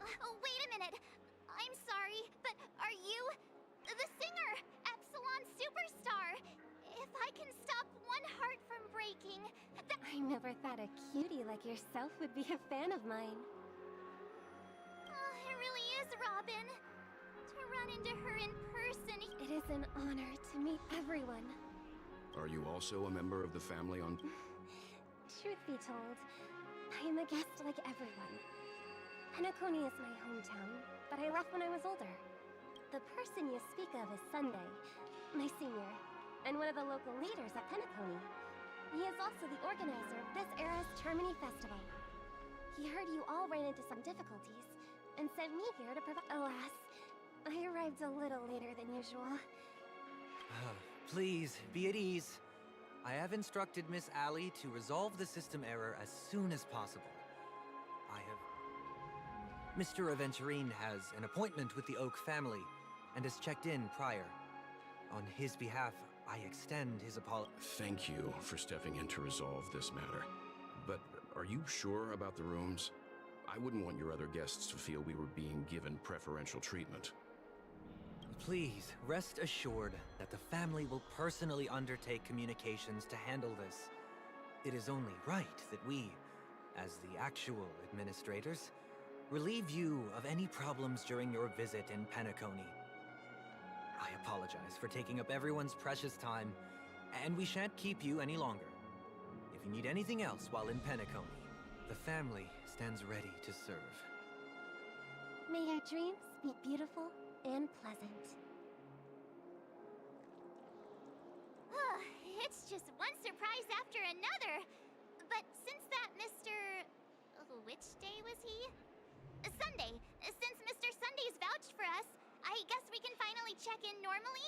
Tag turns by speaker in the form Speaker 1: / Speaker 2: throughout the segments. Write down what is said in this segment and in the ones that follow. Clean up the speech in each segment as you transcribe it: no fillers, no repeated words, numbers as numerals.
Speaker 1: Wait a minute. I'm sorry, but are you the singer, Epsilon Superstar? If I can stop one heart from breaking,
Speaker 2: I never thought a cutie like yourself would be a fan of mine.
Speaker 1: It really is, Robin. To run into her in person.
Speaker 2: It is an honor to meet everyone.
Speaker 3: Are you also a member of the family on...
Speaker 2: Truth be told, I am a guest like everyone. Peniconia is my hometown, but I left when I was older. The person you speak of is Sunday, my senior, and one of the local leaders at Peniconia. He is also the organizer of this era's Termini Festival. He heard you all ran into some difficulties, and sent me here to provide... Alas, I arrived a little later than usual.
Speaker 4: Please, be at ease. I have instructed Miss Allie to resolve the system error as soon as possible. Mr. Aventurine has an appointment with the Oak family, and has checked in prior. On his behalf, I extend his apology.
Speaker 3: Thank you for stepping in to resolve this matter. But are you sure about the rooms? I wouldn't want your other guests to feel we were being given preferential treatment.
Speaker 4: Please, rest assured that the family will personally undertake communications to handle this. It is only right that we, as the actual administrators, relieve you of any problems during your visit in Peniconia. I apologize for taking up everyone's precious time, and we shan't keep you any longer. If you need anything else while in Peniconia, the family stands ready to serve.
Speaker 2: May your dreams be beautiful and pleasant.
Speaker 1: It's just one surprise after another. But since that Mr... Which day was he? Sunday. Since Mr. Sunday's vouched for us, I guess we can finally check in normally?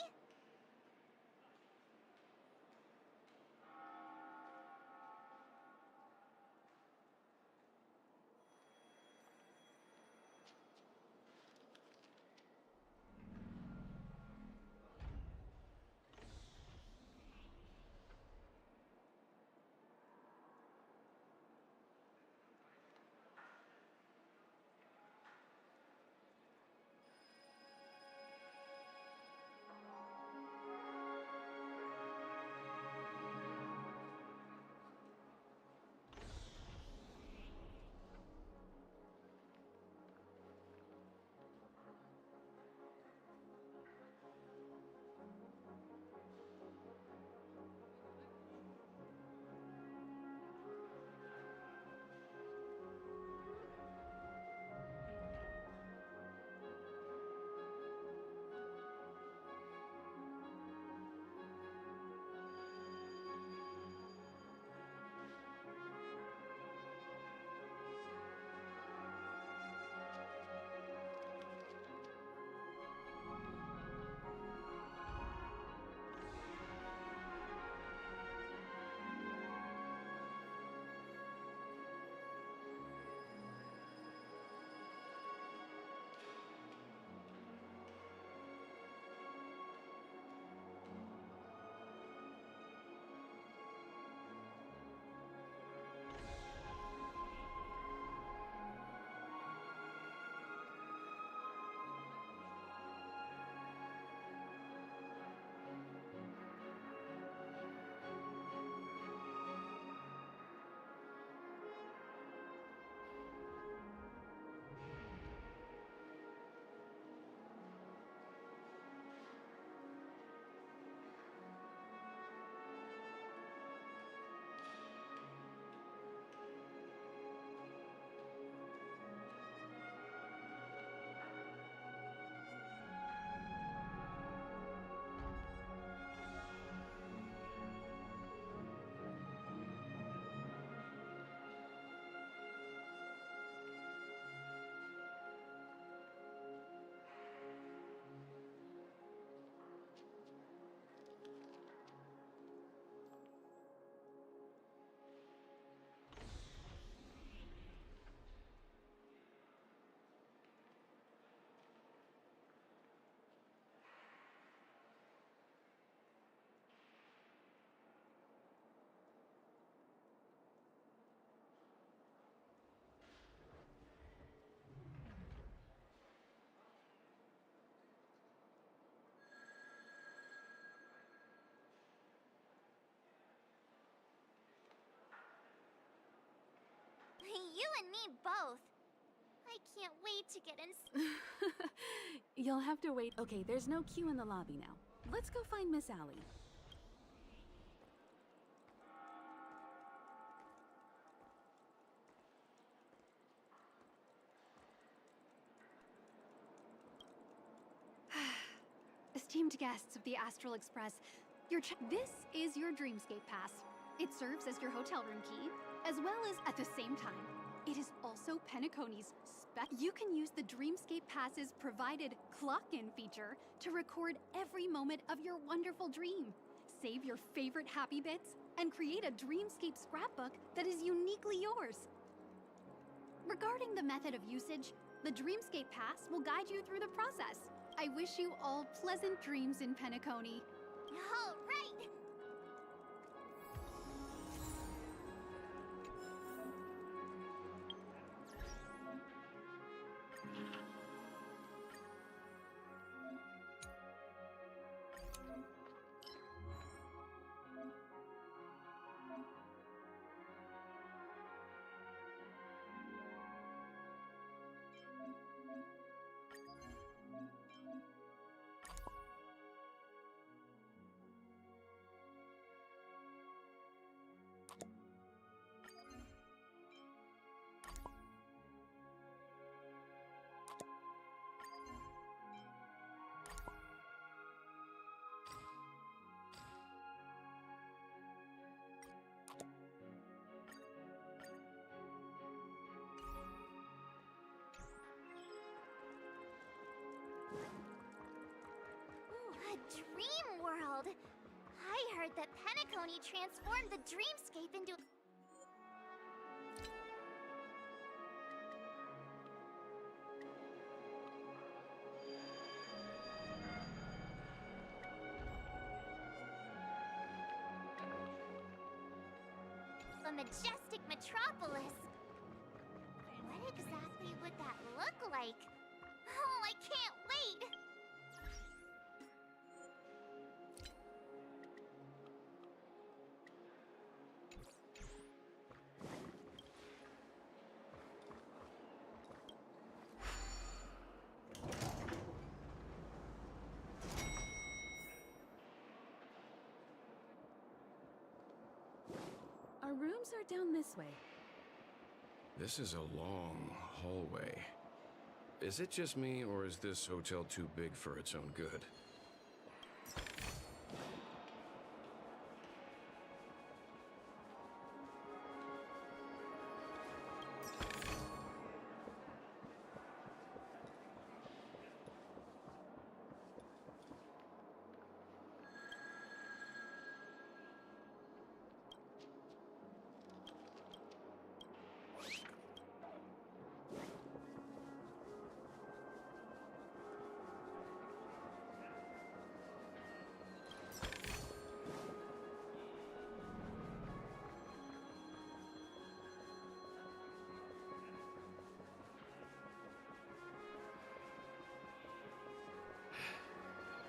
Speaker 1: both. I can't wait to get in.
Speaker 5: You'll have to wait. Okay, there's no queue in the lobby now. Let's go find Miss Allie.
Speaker 6: Esteemed guests of the Astral Express, this is your Dreamscape Pass. It serves as your hotel room key, as well as, at the same time, it is also Penaconia's You can use the Dreamscape Pass's provided clock-in feature to record every moment of your wonderful dream. Save your favorite happy bits and create a Dreamscape scrapbook that is uniquely yours. Regarding the method of usage, the Dreamscape Pass will guide you through the process. I wish you all pleasant dreams in Peniconia.
Speaker 1: All right! A dream world! I heard that Peniconia transformed the dreamscape into... a majestic metropolis. What exactly would that look like? Oh, I can't wait!
Speaker 5: Our rooms are down this way.
Speaker 3: This is a long hallway. Is it just me, or is this hotel too big for its own good?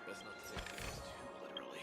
Speaker 3: Best not to take things too literally.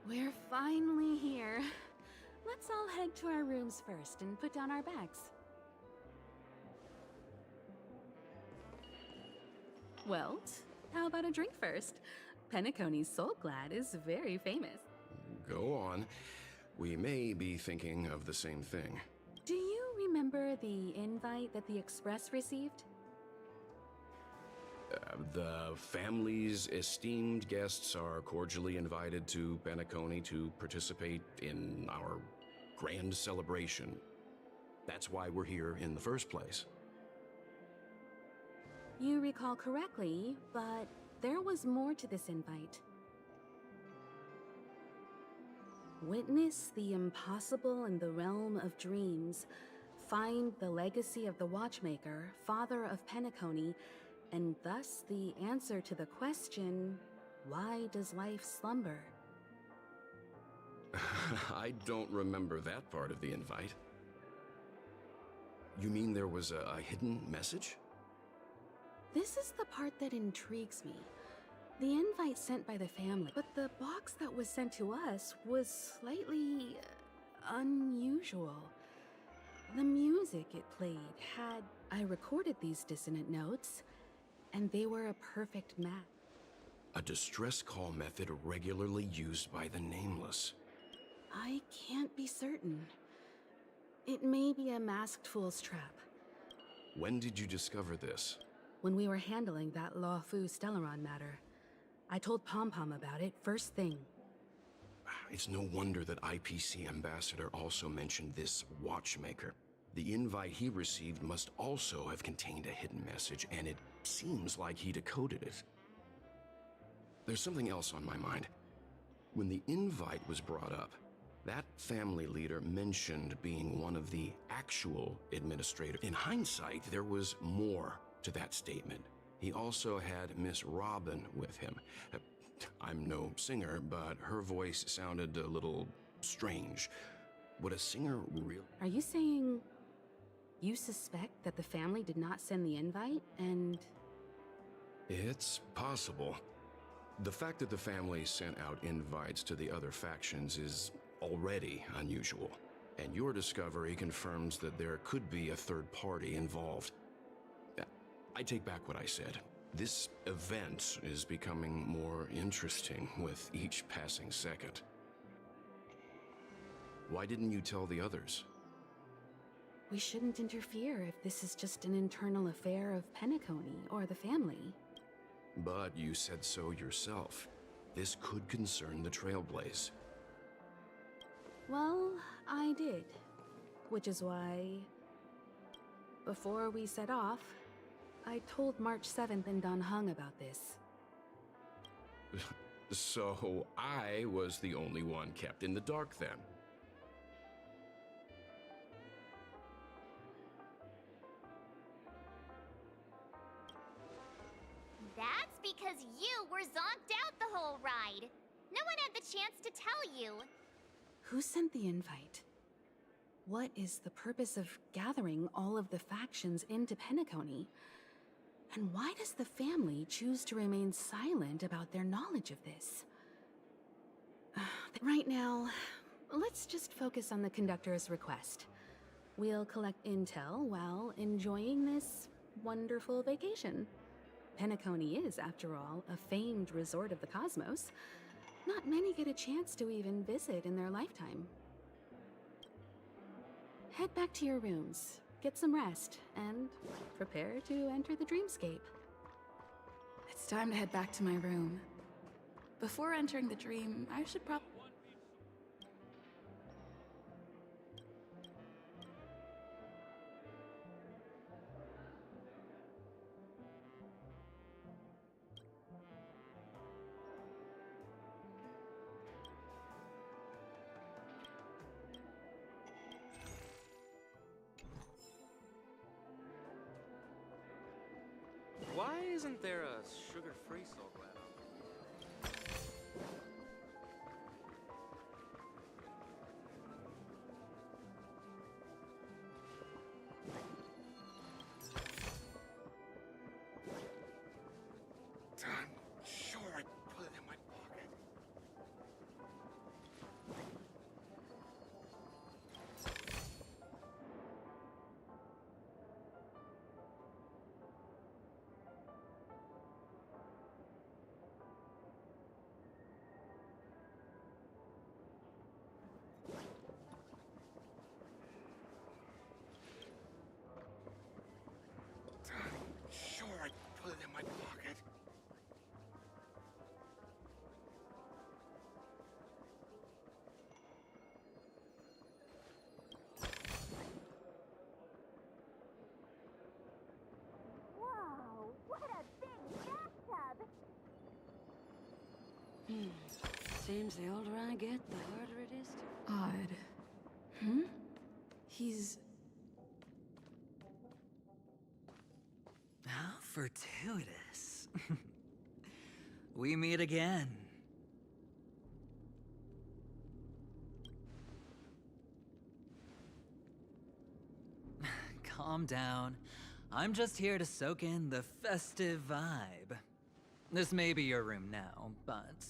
Speaker 5: We're finally here. Let's all head to our rooms first and put down our bags. Well, how about a drink first? Penaconia's Soul Glad is very famous.
Speaker 3: Go on. We may be thinking of the same thing.
Speaker 5: Do you remember the invite that the Express received?
Speaker 3: The family's esteemed guests are cordially invited to Peniconia to participate in our grand celebration. That's why we're here in the first place.
Speaker 5: You recall correctly, but there was more to this invite. Witness the impossible in the realm of dreams. Find the legacy of the Watchmaker, father of Peniconia, and thus the answer to the question, why does life slumber?
Speaker 3: I don't remember that part of the invite. You mean there was a hidden message?
Speaker 5: This is the part that intrigues me. The invite sent by the family, but the box that was sent to us was slightly unusual. The music it played had... I recorded these dissonant notes, and they were a perfect match.
Speaker 3: A distress call method regularly used by the Nameless.
Speaker 5: I can't be certain. It may be a masked fool's trap.
Speaker 3: When did you discover this?
Speaker 5: When we were handling that Law Fu Stellaron matter. I told Pom Pom about it first thing.
Speaker 3: It's no wonder that IPC Ambassador also mentioned this Watchmaker. The invite he received must also have contained a hidden message, and it seems like he decoded it. There's something else on my mind. When the invite was brought up, that family leader mentioned being one of the actual administrators. In hindsight, there was more to that statement. He also had Miss Robin with him. I'm no singer, but her voice sounded a little strange. Would a singer really...
Speaker 5: Are you saying you suspect that the family did not send the invite, and...
Speaker 3: It's possible. The fact that the family sent out invites to the other factions is already unusual, and your discovery confirms that there could be a third party involved. I take back what I said. This event is becoming more interesting with each passing second. Why didn't you tell the others?
Speaker 5: We shouldn't interfere if this is just an internal affair of Peniconia or the family.
Speaker 3: But you said so yourself. This could concern the Trailblaze.
Speaker 5: Well, I did. Which is why... before we set off, I told March 7th and Don Hung about this.
Speaker 3: So I was the only one kept in the dark then.
Speaker 1: That's because you were zonked out the whole ride. No one had the chance to tell you.
Speaker 5: Who sent the invite? What is the purpose of gathering all of the factions into Peniconia? And why does the family choose to remain silent about their knowledge of this? Right now, let's just focus on the conductor's request. We'll collect intel while enjoying this wonderful vacation. Peniconia is, after all, a famed resort of the cosmos. Not many get a chance to even visit in their lifetime. Head back to your rooms, get some rest, and prepare to enter the dreamscape.
Speaker 7: It's time to head back to my room. Before entering the dream, I should probably...
Speaker 8: Why isn't there a sugar-free Soul Glad on?
Speaker 9: I'm sure I put it in my pocket.
Speaker 10: Seems the older I get, the harder it is to...
Speaker 7: Odd. He's...
Speaker 11: How fortuitous. We meet again. Calm down. I'm just here to soak in the festive vibe. This may be your room now, but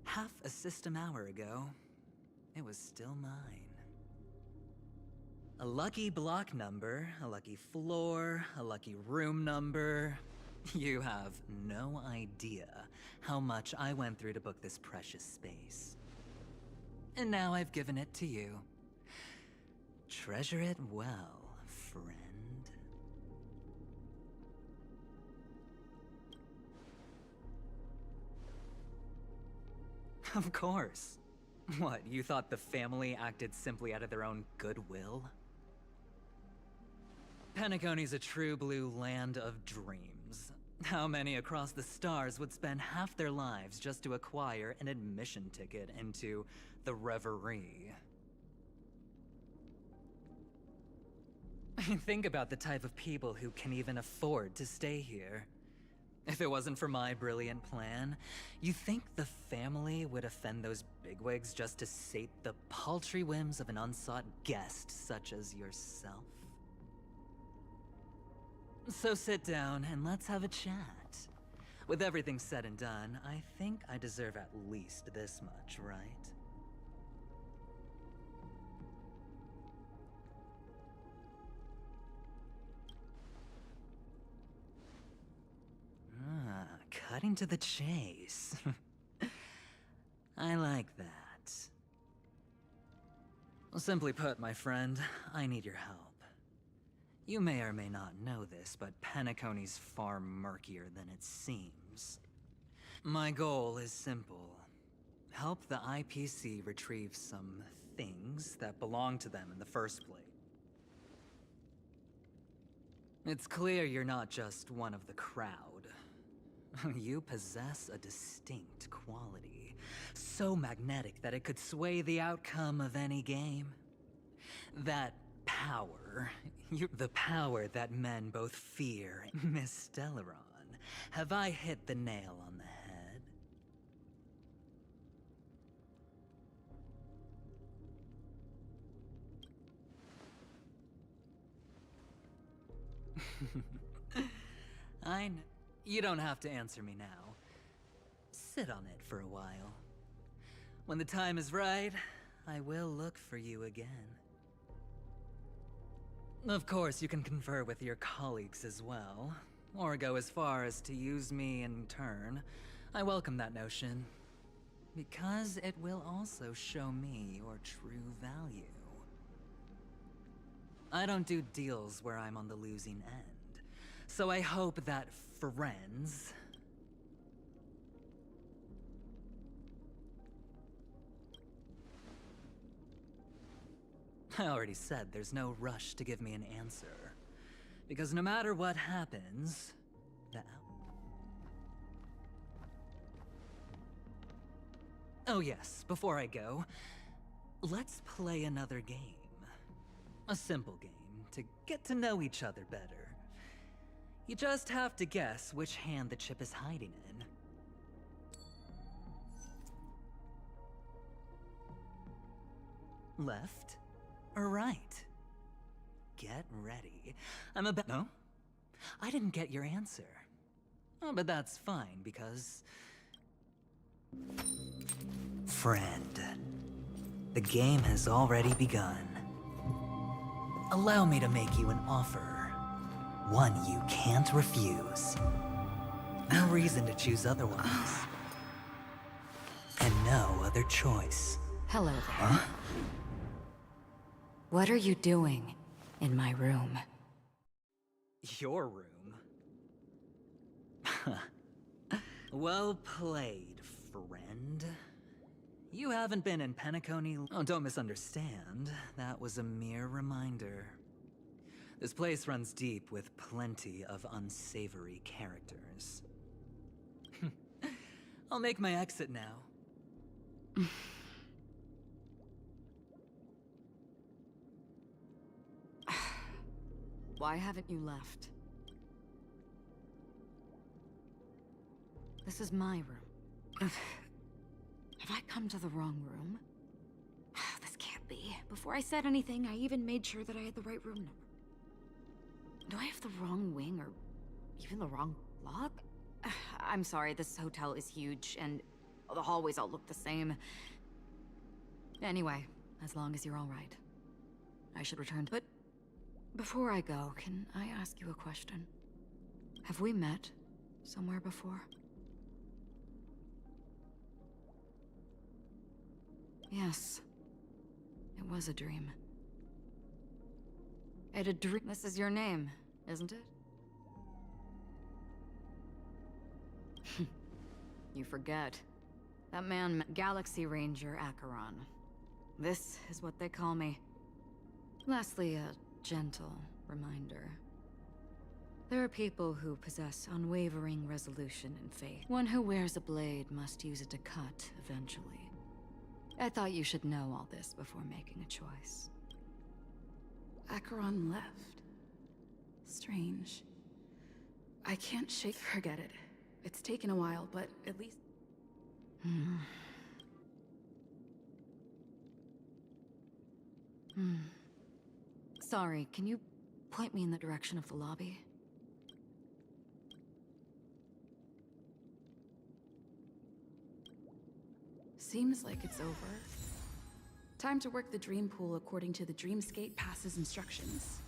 Speaker 11: half a system hour ago, it was still mine. A lucky block number, a lucky floor, a lucky room number. You have no idea how much I went through to book this precious space. And now I've given it to you. Treasure it well, friend. Of course. What, you thought the family acted simply out of their own goodwill? Penacony's a true blue land of dreams. How many across the stars would spend half their lives just to acquire an admission ticket into the Reverie? Think about the type of people who can even afford to stay here. If it wasn't for my brilliant plan, you think the family would offend those bigwigs just to sate the paltry whims of an unsought guest such as yourself? So sit down and let's have a chat. With everything said and done, I think I deserve at least this much, right? Cutting to the chase. I like that. Simply put, my friend, I need your help. You may or may not know this, but Penacony's far murkier than it seems. My goal is simple. Help the IPC retrieve some things that belong to them in the first place. It's clear you're not just one of the crowd. You possess a distinct quality, so magnetic that it could sway the outcome of any game. That power, the power that men both fear and misstellaron. Have I hit the nail on the head? I know. You don't have to answer me now. Sit on it for a while. When the time is right, I will look for you again. Of course, you can confer with your colleagues as well, or go as far as to use me in turn. I welcome that notion, because it will also show me your true value. I don't do deals where I'm on the losing end, so I hope that friends... I already said there's no rush to give me an answer. Because no matter what happens... Oh yes, before I go, let's play another game. A simple game to get to know each other better. You just have to guess which hand the chip is hiding in. Left or right? Get ready. I'm about— No? I didn't get your answer. Oh, but that's fine, because... Friend, the game has already begun. Allow me to make you an offer. One you can't refuse. No reason to choose otherwise. And no other choice.
Speaker 10: Hello there.
Speaker 11: Huh?
Speaker 10: What are you doing in my room?
Speaker 11: Your room? Well played, friend. You haven't been in Peniconia. Oh, don't misunderstand. That was a mere reminder. This place runs deep with plenty of unsavory characters. I'll make my exit now.
Speaker 10: Why haven't you left? This is my room. Have I come to the wrong room? This can't be. Before I said anything, I even made sure that I had the right room number. Do I have the wrong wing or even the wrong lock? I'm sorry, this hotel is huge and the hallways all look the same. Anyway, as long as you're all right. I should return. But before I go, can I ask you a question? Have we met somewhere before? Yes. It was a dream. I had a dream. This is your name, isn't it? You forget. That man, Galaxy Ranger Acheron. This is what they call me. Lastly, a gentle reminder. There are people who possess unwavering resolution and faith. One who wears a blade must use it to cut eventually. I thought you should know all this before making a choice.
Speaker 7: Acheron left. Strange. I can't shake. Forget it. It's taken a while, but at least...
Speaker 10: Sorry, can you point me in the direction of the lobby?
Speaker 7: Seems like it's over. Time to work the dream pool according to the Dreamscape Pass's instructions.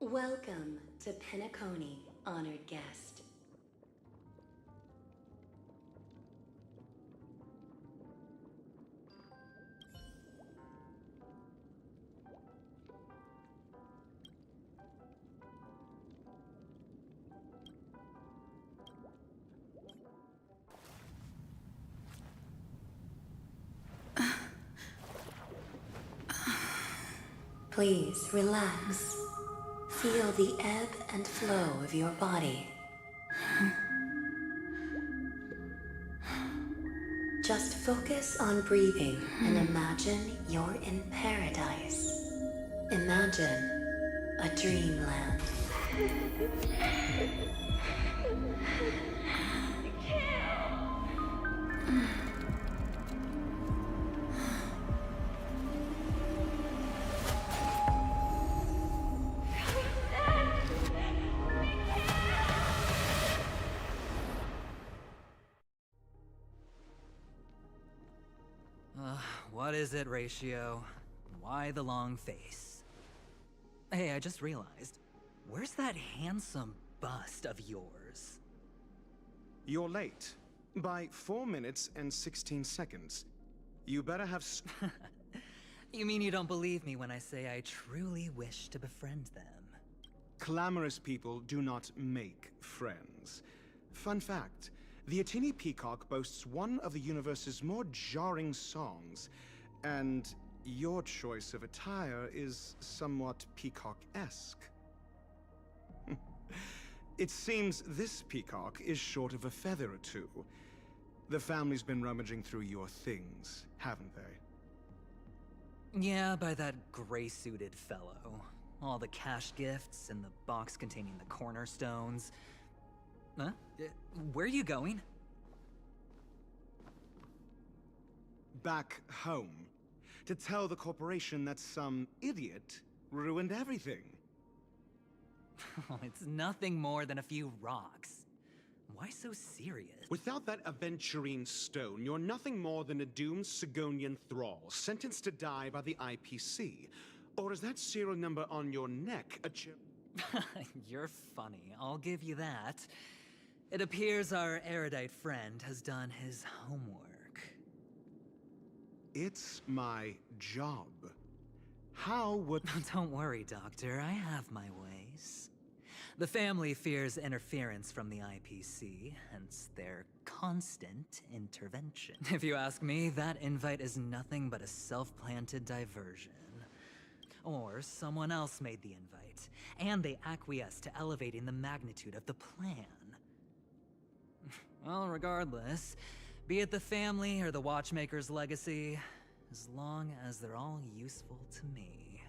Speaker 12: Welcome to Peniconia, honored guest. Please relax. Feel the ebb and flow of your body. Just focus on breathing and imagine you're in paradise. Imagine a dreamland.
Speaker 11: What is it, Ratio? Why the long face? Hey, I just realized. Where's that handsome bust of yours?
Speaker 13: You're late. By 4 minutes and 16 seconds. You better have
Speaker 11: You mean you don't believe me when I say I truly wish to befriend them?
Speaker 13: Clamorous people do not make friends. Fun fact, the Atini Peacock boasts one of the universe's more jarring songs, and your choice of attire is somewhat peacock-esque. It seems this peacock is short of a feather or two. The family's been rummaging through your things, haven't they?
Speaker 11: Yeah, by that gray-suited fellow. All the cash gifts and the box containing the cornerstones. Huh? Where are you going?
Speaker 13: Back home. To tell the corporation that some idiot ruined everything.
Speaker 11: It's nothing more than a few rocks. Why so serious?
Speaker 13: Without that aventurine stone, you're nothing more than a doomed Sigonian thrall, sentenced to die by the IPC. Or is that serial number on your neck a chip?
Speaker 11: You're funny, I'll give you that. It appears our erudite friend has done his homework.
Speaker 13: It's my job. How would...
Speaker 11: Don't worry, Doctor, I have my ways. The family fears interference from the IPC, hence their constant intervention. If you ask me, that invite is nothing but a self-planted diversion. Or someone else made the invite, and they acquiesced to elevating the magnitude of the plan. Well, regardless, be it the family or the Watchmaker's legacy, as long as they're all useful to me.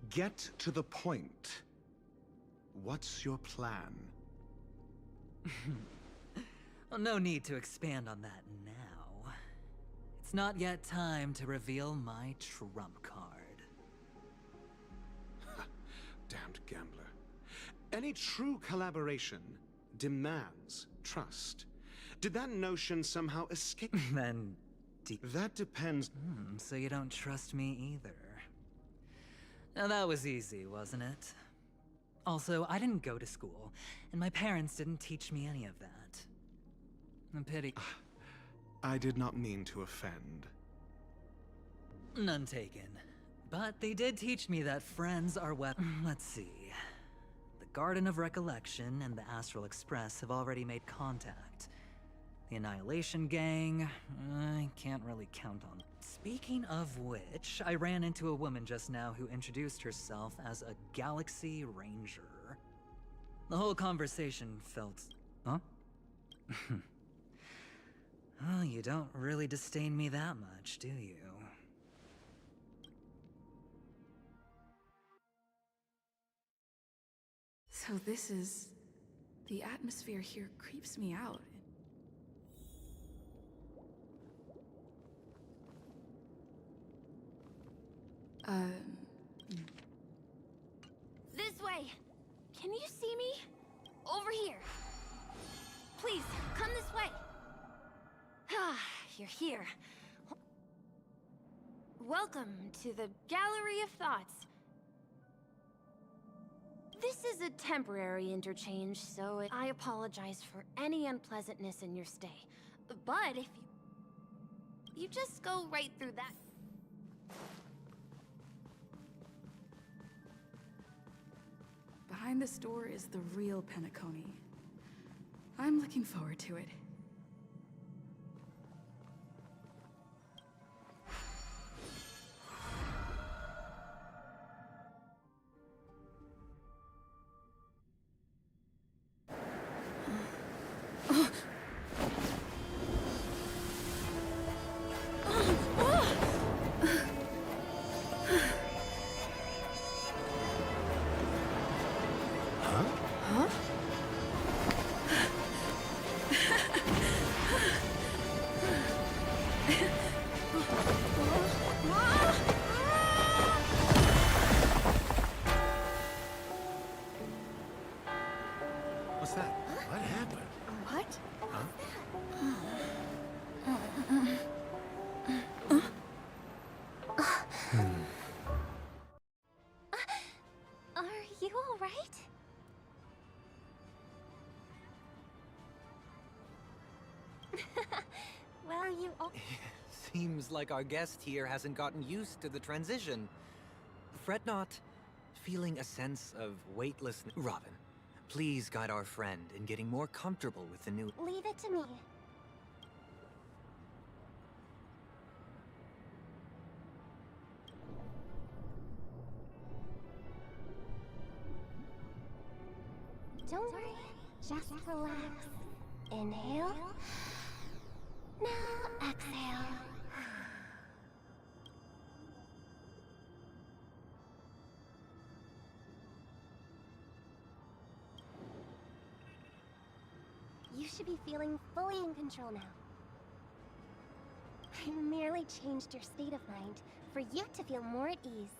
Speaker 13: Get to the point. What's your plan?
Speaker 11: Well, no need to expand on that now. It's not yet time to reveal my trump card.
Speaker 13: Damned gambler. Any true collaboration demands trust. Did that notion somehow escape?
Speaker 11: Then...
Speaker 13: That depends...
Speaker 11: so you don't trust me either. Now that was easy, wasn't it? Also, I didn't go to school, and my parents didn't teach me any of that. A pity.
Speaker 13: I did not mean to offend.
Speaker 11: None taken. But they did teach me that friends are Let's see. The Garden of Recollection and the Astral Express have already made contact. The Annihilation Gang, I can't really count on. Speaking of which, I ran into a woman just now who introduced herself as a Galaxy Ranger. The whole conversation felt... Huh? Oh, you don't really disdain me that much, do you?
Speaker 7: So this is... The atmosphere here creeps me out.
Speaker 2: This way! Can you see me? Over here! Please, come this way! Ah, you're here. Welcome to the Gallery of Thoughts. This is a temporary interchange, so I apologize for any unpleasantness in your stay. But if you just go right through that...
Speaker 7: Behind this door is the real Peniconia. I'm looking forward to it.
Speaker 3: What's that? What happened?
Speaker 2: What? Are you all right? Well, you all...
Speaker 4: Seems like our guest here hasn't gotten used to the transition. Fret not. Feeling a sense of weightlessness. Robin, please guide our friend in getting more comfortable with the new...
Speaker 2: Leave it to me. Don't worry, just relax. Inhale. Now exhale. You should be feeling fully in control now. I merely changed your state of mind for you to feel more at ease.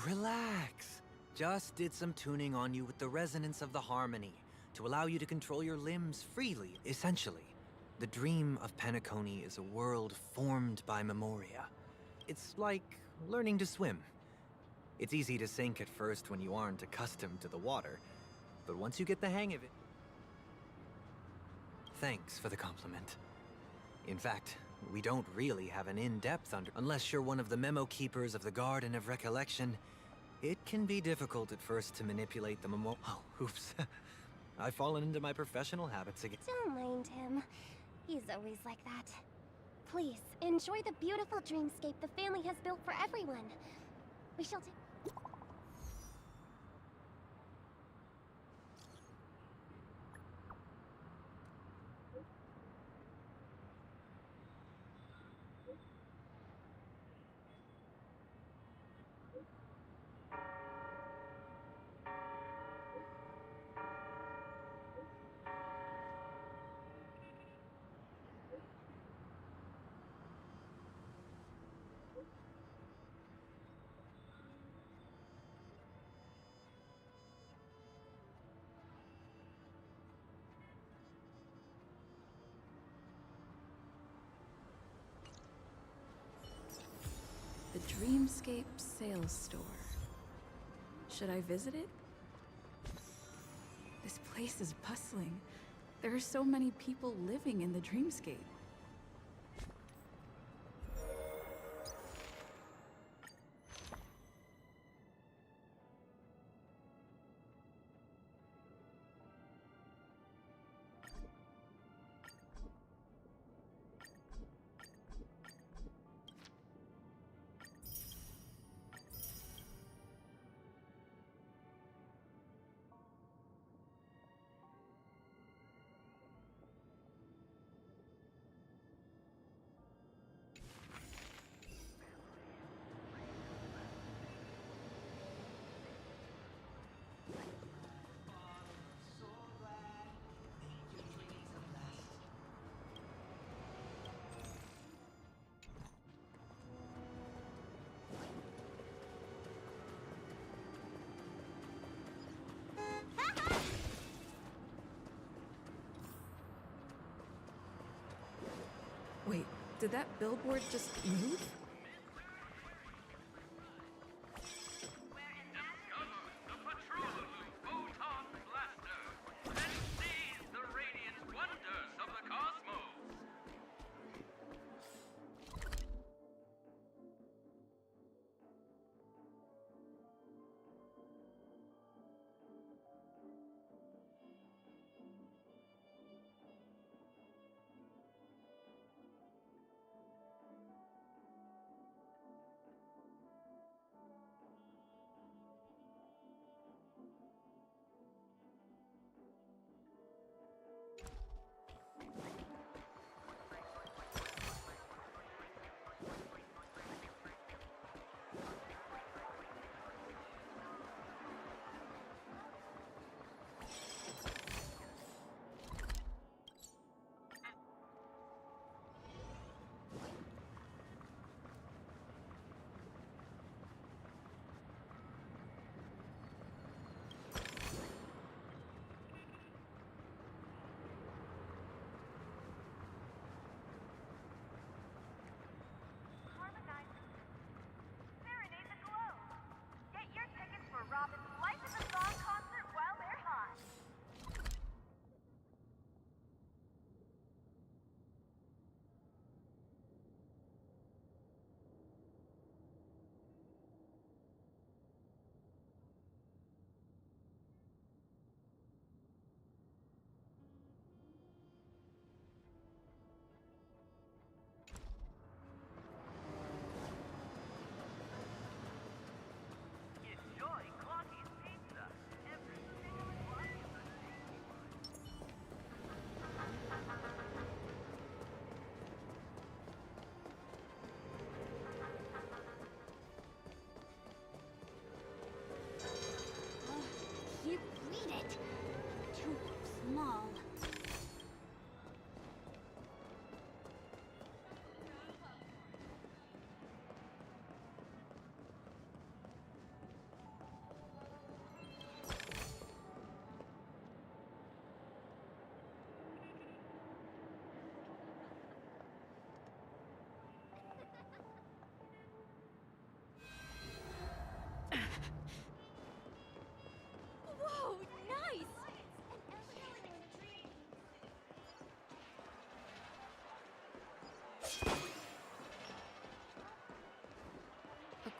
Speaker 4: Relax. Just did some tuning on you with the resonance of the harmony. to allow you to control your limbs freely, essentially. The dream of Peniconia is a world formed by memoria. It's like learning to swim. It's easy to sink at first when you aren't accustomed to the water, but once you get the hang of it... Thanks for the compliment. In fact, we don't really have an in-depth unless you're one of the memo keepers of the Garden of Recollection. It can be difficult at first to manipulate the memo... Oh, oops. I've fallen into my professional habits again.
Speaker 2: Don't mind him. He's always like that. Please, enjoy the beautiful dreamscape the family has built for everyone. We shall take...
Speaker 7: The Dreamscape Sales Store. Should I visit it? This place is bustling. There are so many people living in the Dreamscape. Wait, did that billboard just move?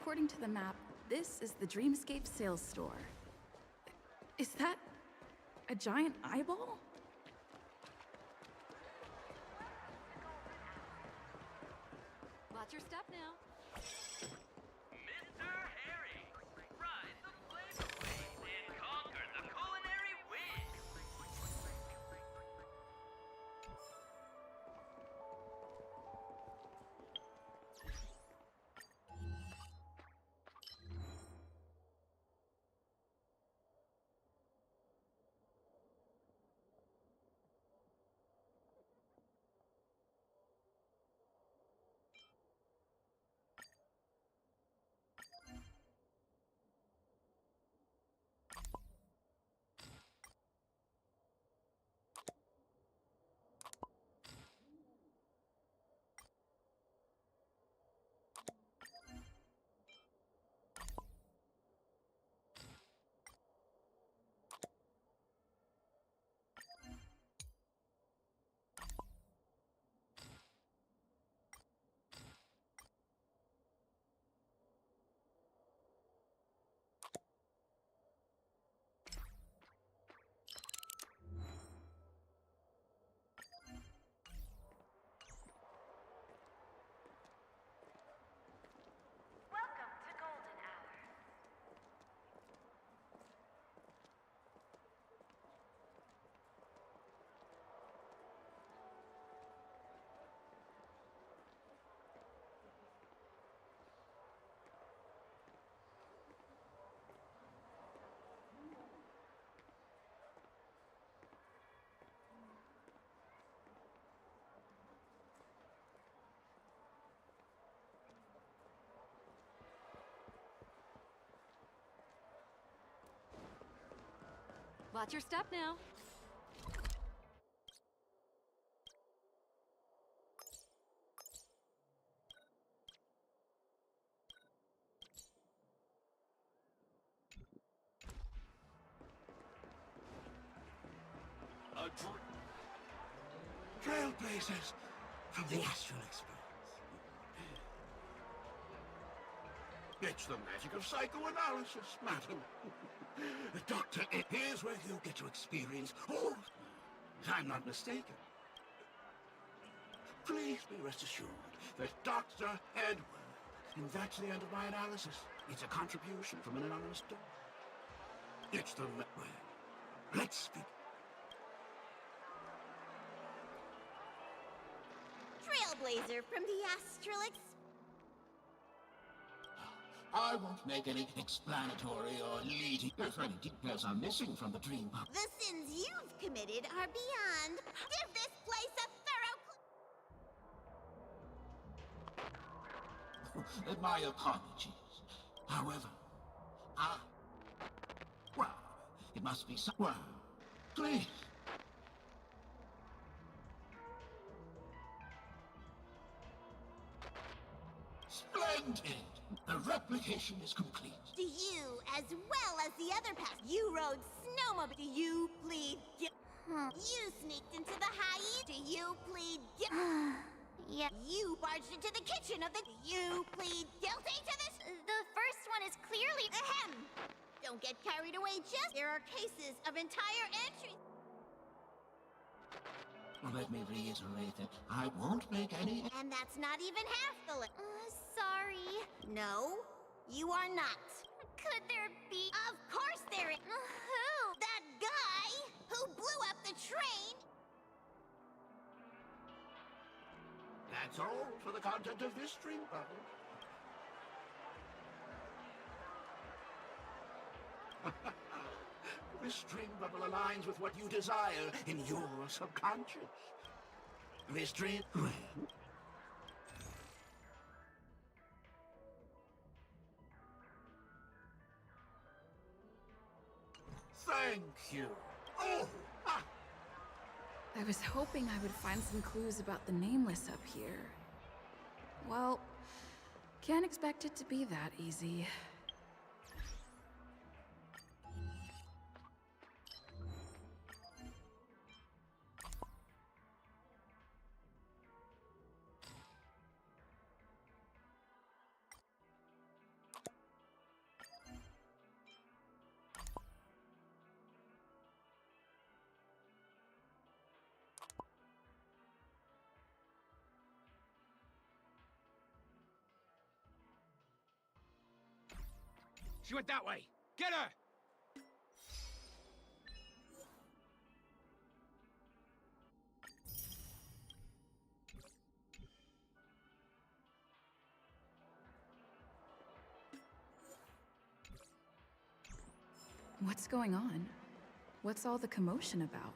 Speaker 7: according to the map, this is the Dreamscape sales store. Is that a giant eyeball?
Speaker 10: Watch your step now.
Speaker 14: Mr. Harry, ride the flavor waves and conquer the culinary wind.
Speaker 10: Watch your step now.
Speaker 9: Trailblazers from the Astral Express. It's the magic of psychoanalysis, madam. Dr. Ed, here's where you get to experience all. If I'm not mistaken. Please be rest assured that Dr. Edward, and that's the end of my analysis. It's a contribution from an anonymous donor. It's the well, let's speak.
Speaker 1: Trailblazer from the Astral Express.
Speaker 9: I won't make any explanatory or leading if any details are missing from the dream.
Speaker 1: The sins you've committed are beyond. Give this place a thorough
Speaker 9: My apologies. However, well, it must be some. Well, please. Splendid! The replication is complete.
Speaker 1: Do you, as well as the other pass, you rode snowmobile. Do you plead guilty? You sneaked into the high. Do you plead guilty? Yeah. You barged into the kitchen of the. Do you plead guilty to this? The first one is clearly. Ahem! Don't get carried away. There are cases of entire entries.
Speaker 9: Let me reiterate that I won't make any.
Speaker 1: And that's not even half the list. Sorry. No, you are not. Could there be? Of course there is. Who? That guy who blew up the train.
Speaker 9: That's all for the content of this stream bubble. This stream bubble aligns with what you desire in your subconscious. This dream. Well. Thank you. Oh! Ah.
Speaker 7: I was hoping I would find some clues about the Nameless up here. Well, can't expect it to be that easy.
Speaker 9: She went that way. Get her!
Speaker 7: What's going on? What's all the commotion about?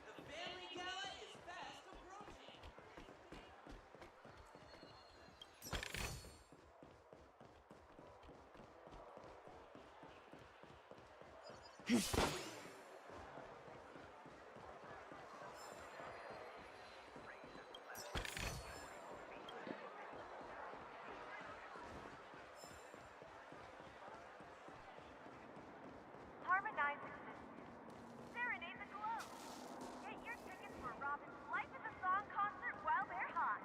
Speaker 14: The family gala is fast approaching.
Speaker 15: Harmonize existence. Serenade the glow. Get your tickets for Robin's Life is a Song concert while they're hot.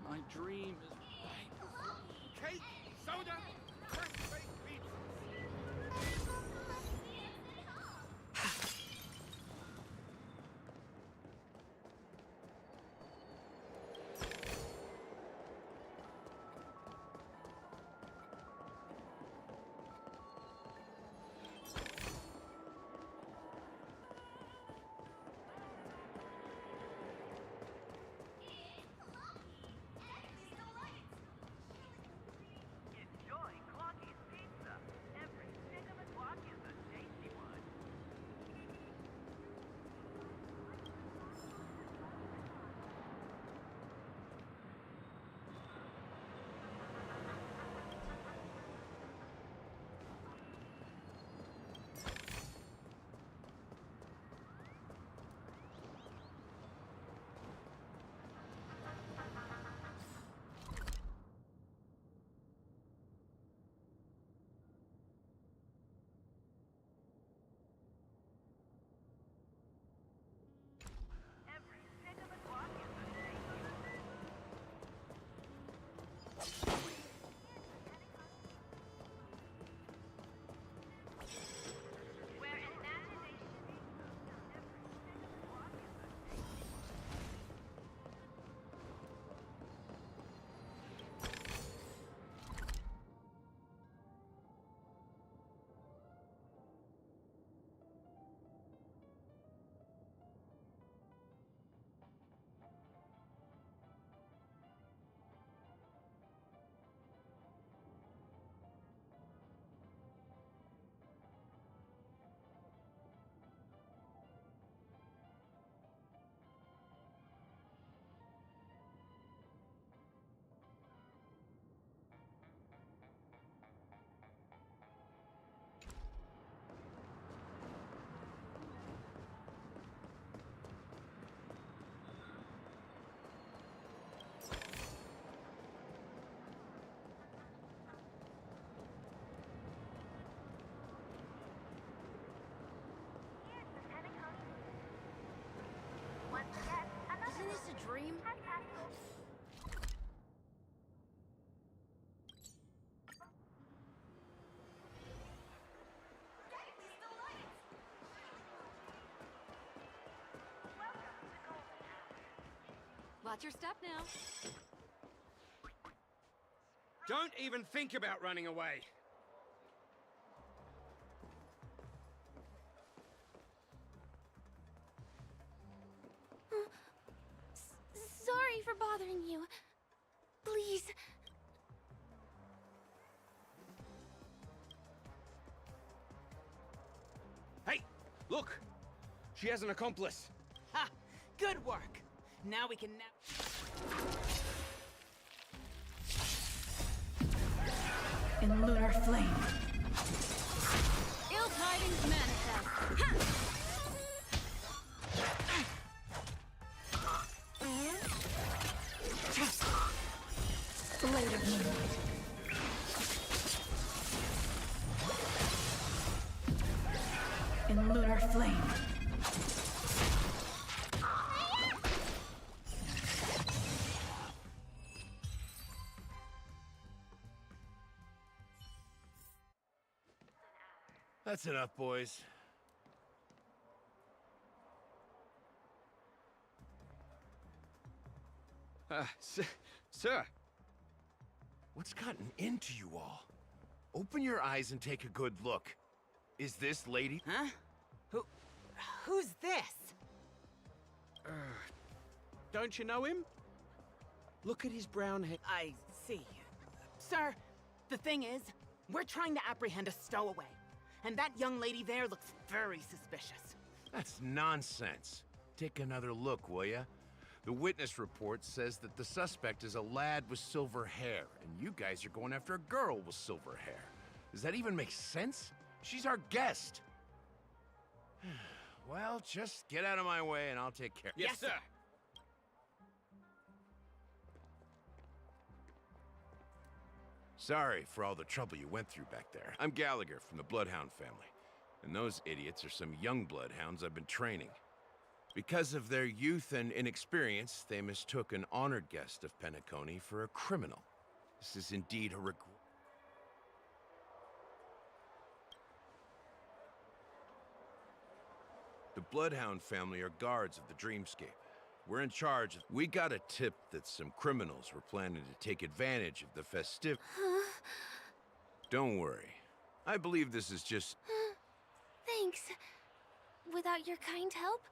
Speaker 9: My dream is right before me. Cake, soda, fresh baked pizzas.
Speaker 10: Watch your step now.
Speaker 16: Don't even think about running away.
Speaker 2: Sorry for bothering you. Please.
Speaker 16: Hey, look! She has an accomplice.
Speaker 17: Ha! Good work. Now we can
Speaker 7: In lunar flame.
Speaker 10: Ill tidings manifest.
Speaker 7: Blade of moonlight. In lunar flame.
Speaker 9: That's enough, boys.
Speaker 16: Sir.
Speaker 9: What's gotten into you all? Open your eyes and take a good look. Is this lady?
Speaker 17: Huh? Who's this?
Speaker 16: Don't you know him? Look at his brown hair.
Speaker 17: I see. Sir, the thing is, we're trying to apprehend a stowaway. And that young lady there looks very suspicious.
Speaker 9: That's nonsense. Take another look, will ya? The witness report says that the suspect is a lad with silver hair, and you guys are going after a girl with silver hair. Does that even make sense? She's our guest. Well, just get out of my way and I'll take care.
Speaker 16: Yes, sir.
Speaker 9: Sorry for all the trouble you went through back there. I'm Gallagher from the Bloodhound family, and those idiots are some young bloodhounds I've been training. Because of their youth and inexperience, they mistook an honored guest of Peniconia for a criminal. This is indeed a regret. The Bloodhound family are guards of the Dreamscape. We're in charge. We got a tip that some criminals were planning to take advantage of the festive. Don't worry. I believe this is just...
Speaker 2: Thanks. Without your kind help,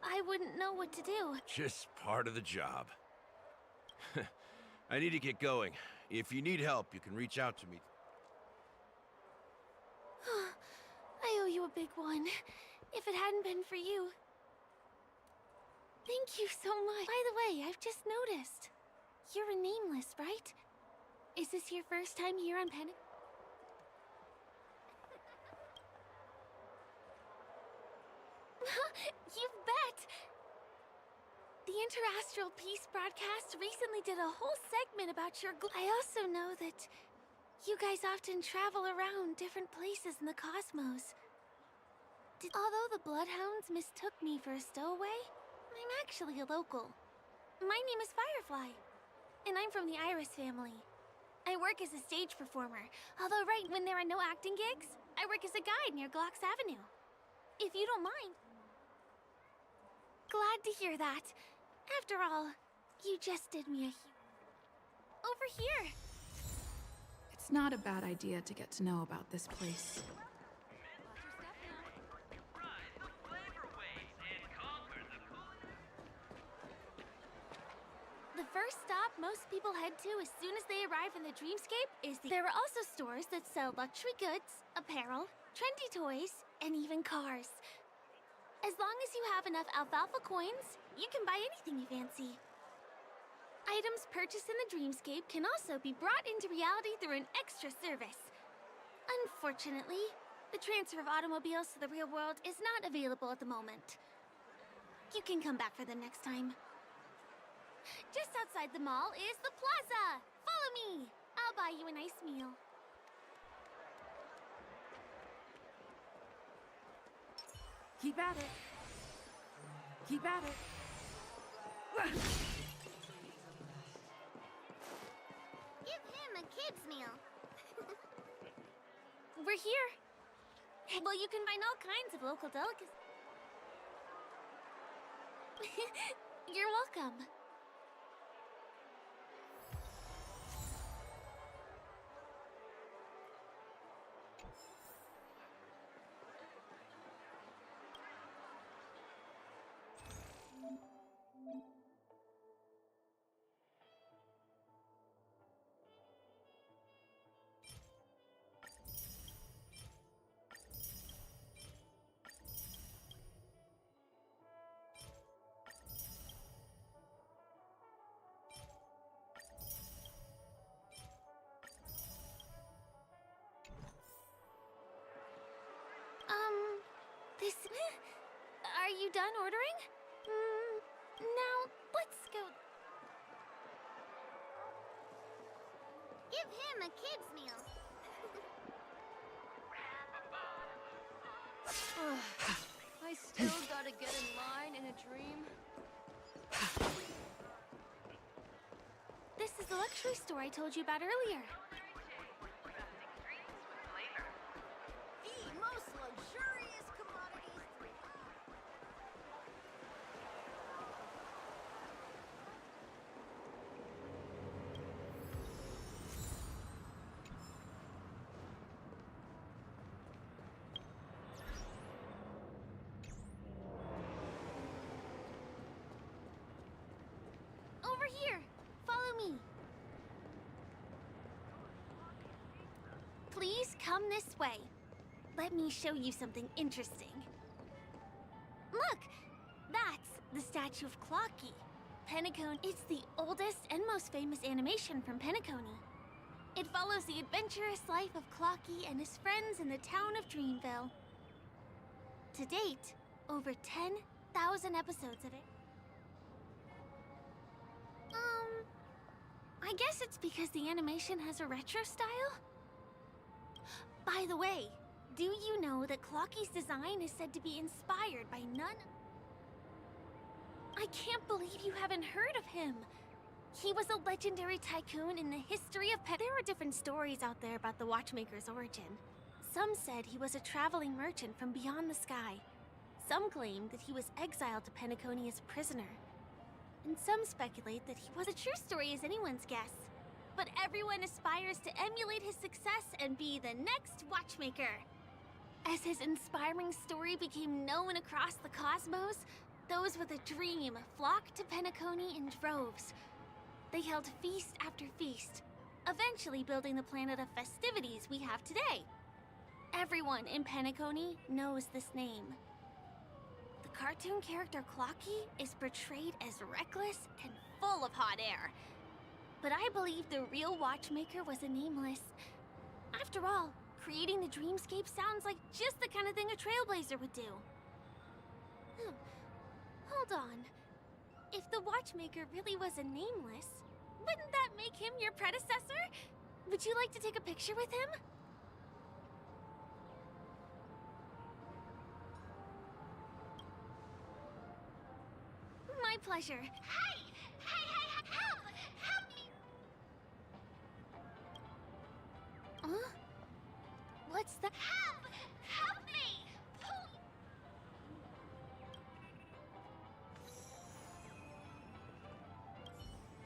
Speaker 2: I wouldn't know what to do.
Speaker 9: just part of the job. I need to get going. If you need help, you can reach out to me.
Speaker 2: I owe you a big one. If it hadn't been for you. Thank you so much. By the way, I've just noticed. You're a nameless, right? Is this your first time here on Penic? You bet! The Interastral Peace broadcast recently did a whole segment about your I also know that you guys often travel around different places in the cosmos. Although the Bloodhounds mistook me for a stowaway, I'm actually a local. My name is Firefly, and I'm from the Iris family. I work as a stage performer, although right when there are no acting gigs, I work as a guide near Glocks Avenue. If you don't mind. Glad to hear that. After all, you just did me a over here.
Speaker 7: It's not a bad idea to get to know about this place.
Speaker 2: The first stop most people head to as soon as they arrive in the Dreamscape is There are also stores that sell luxury goods, apparel, trendy toys, and even cars. As long as you have enough alfalfa coins, you can buy anything you fancy. Items purchased in the Dreamscape can also be brought into reality through an extra service. Unfortunately, the transfer of automobiles to the real world is not available at the moment. You can come back for them next time. Just outside the mall is the plaza! Follow me! I'll buy you a nice meal.
Speaker 7: Keep at it. Keep at it.
Speaker 1: Give him a kid's meal.
Speaker 2: We're here. Well, you can find all kinds of local delicacies. You're welcome. This... Are you done ordering? Now, let's go...
Speaker 1: Give him a kid's meal.
Speaker 18: I still gotta get in line in a dream.
Speaker 2: This is the luxury store I told you about earlier.
Speaker 18: The most luxurious commodities.
Speaker 2: Over here! Follow me! Please come this way. Let me show you something interesting. Look! That's the statue of Clocky. Pentaconia. It's the oldest and most famous animation from Pentaconia. It follows the adventurous life of Clocky and his friends in the town of Dreamville. To date, over 10,000 episodes of it. I guess it's because the animation has a retro style? By the way, do you know that Clocky's design is said to be inspired by none? I can't believe you haven't heard of him. He was a legendary tycoon in the history of There are different stories out there about the watchmaker's origin. Some said he was a traveling merchant from beyond the sky. Some claimed that he was exiled to Pentaconia as a prisoner. And some speculate that he was. A true story is anyone's guess. But everyone aspires to emulate his success and be the next watchmaker. As his inspiring story became known across the cosmos, those with a dream flocked to Pentaconia in droves. They held feast after feast, eventually building the planet of festivities we have today. Everyone in Pentaconia knows this name. The cartoon character Clocky is portrayed as reckless and full of hot air. But I believe the real watchmaker was a nameless. After all, creating the dreamscape sounds like just the kind of thing a trailblazer would do. Hold on. If the watchmaker really was a nameless, wouldn't that make him your predecessor? Would you like to take a picture with him? My pleasure.
Speaker 1: Hey! Help! Help me!
Speaker 2: Huh? What's the...
Speaker 1: Help! Help me!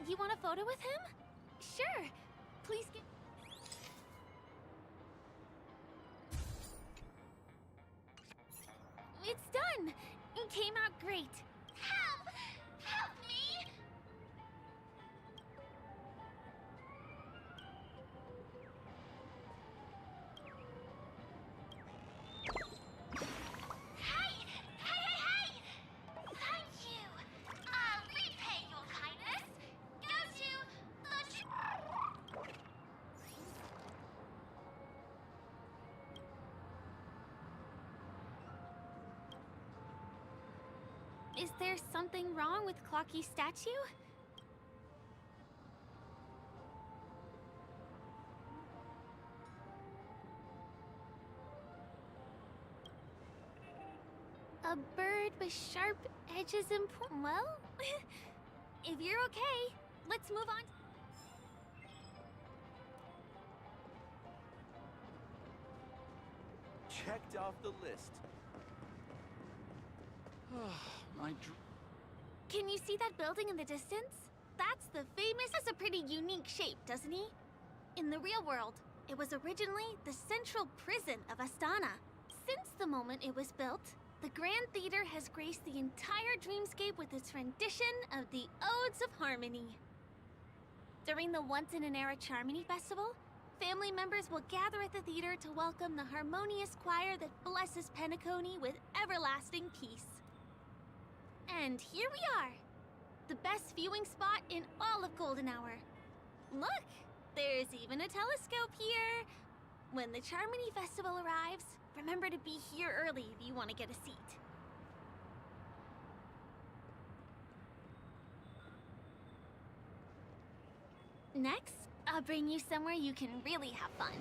Speaker 2: You want a photo with him? Sure. Please get... It's done! It came out great.
Speaker 1: Help! Help me! Hey! Thank you! I'll repay your kindness. Go to the...
Speaker 2: Is there something wrong with Clocky's statue? A bird with sharp edges and well, if you're okay, let's move on.
Speaker 16: Checked off the list.
Speaker 2: Can you see that building in the distance? That's the famous... Has a pretty unique shape, doesn't he? In the real world, it was originally the central prison of Astana. Since the moment it was built,
Speaker 19: The Grand Theater has graced the entire dreamscape with its rendition of the Odes of Harmony. During the Once-in-an-Era Charmony Festival, family members will gather at the theater to welcome the harmonious choir that blesses Peniconia with everlasting peace. And here we are, the best viewing spot in all of Golden Hour. Look, there's even a telescope here. When the Charmony Festival arrives, remember to be here early if you want to get a seat. Next, I'll bring you somewhere you can really have fun.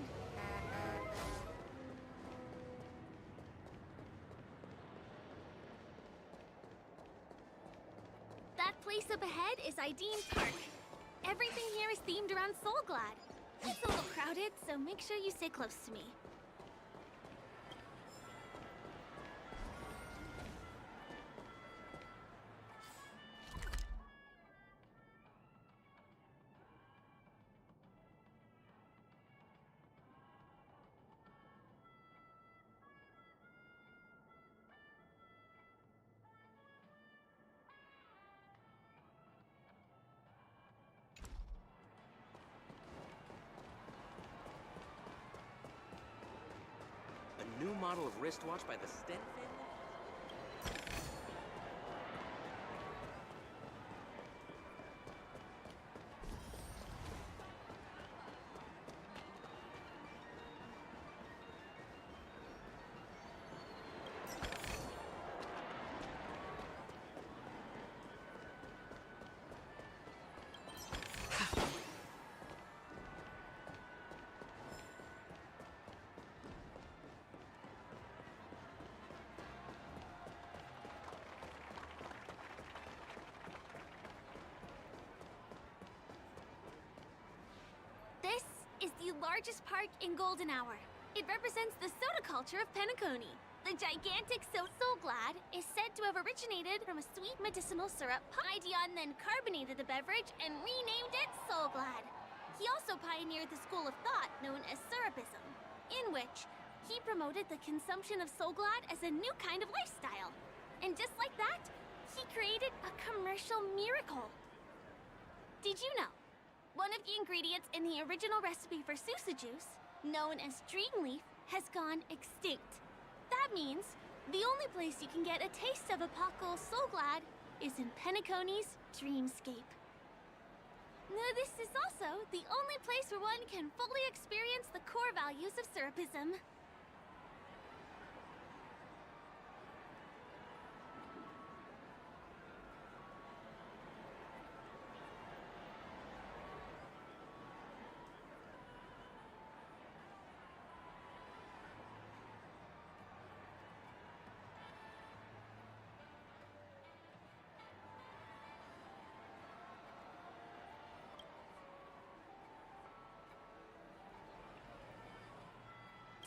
Speaker 19: That place up ahead is Ideen Park. Everything here is themed around Soulglad. It's a little crowded, so make sure you stay close to me.
Speaker 8: A new model of wristwatch by the Sten family?
Speaker 19: This is the largest park in Golden Hour. It represents the soda culture of Peniconia. The gigantic Soulglad is said to have originated from a sweet medicinal syrup. Ideon then carbonated the beverage and renamed it Soulglad. He also pioneered the school of thought known as syrupism, in which he promoted the consumption of Soulglad as a new kind of lifestyle. And just like that, he created a commercial miracle. Did you know? One of the ingredients in the original recipe for Susa juice, known as Dreamleaf, has gone extinct. That means the only place you can get a taste of Apocal Soulglad is in Peniconia's dreamscape. Now, this is also the only place where one can fully experience the core values of syrupism.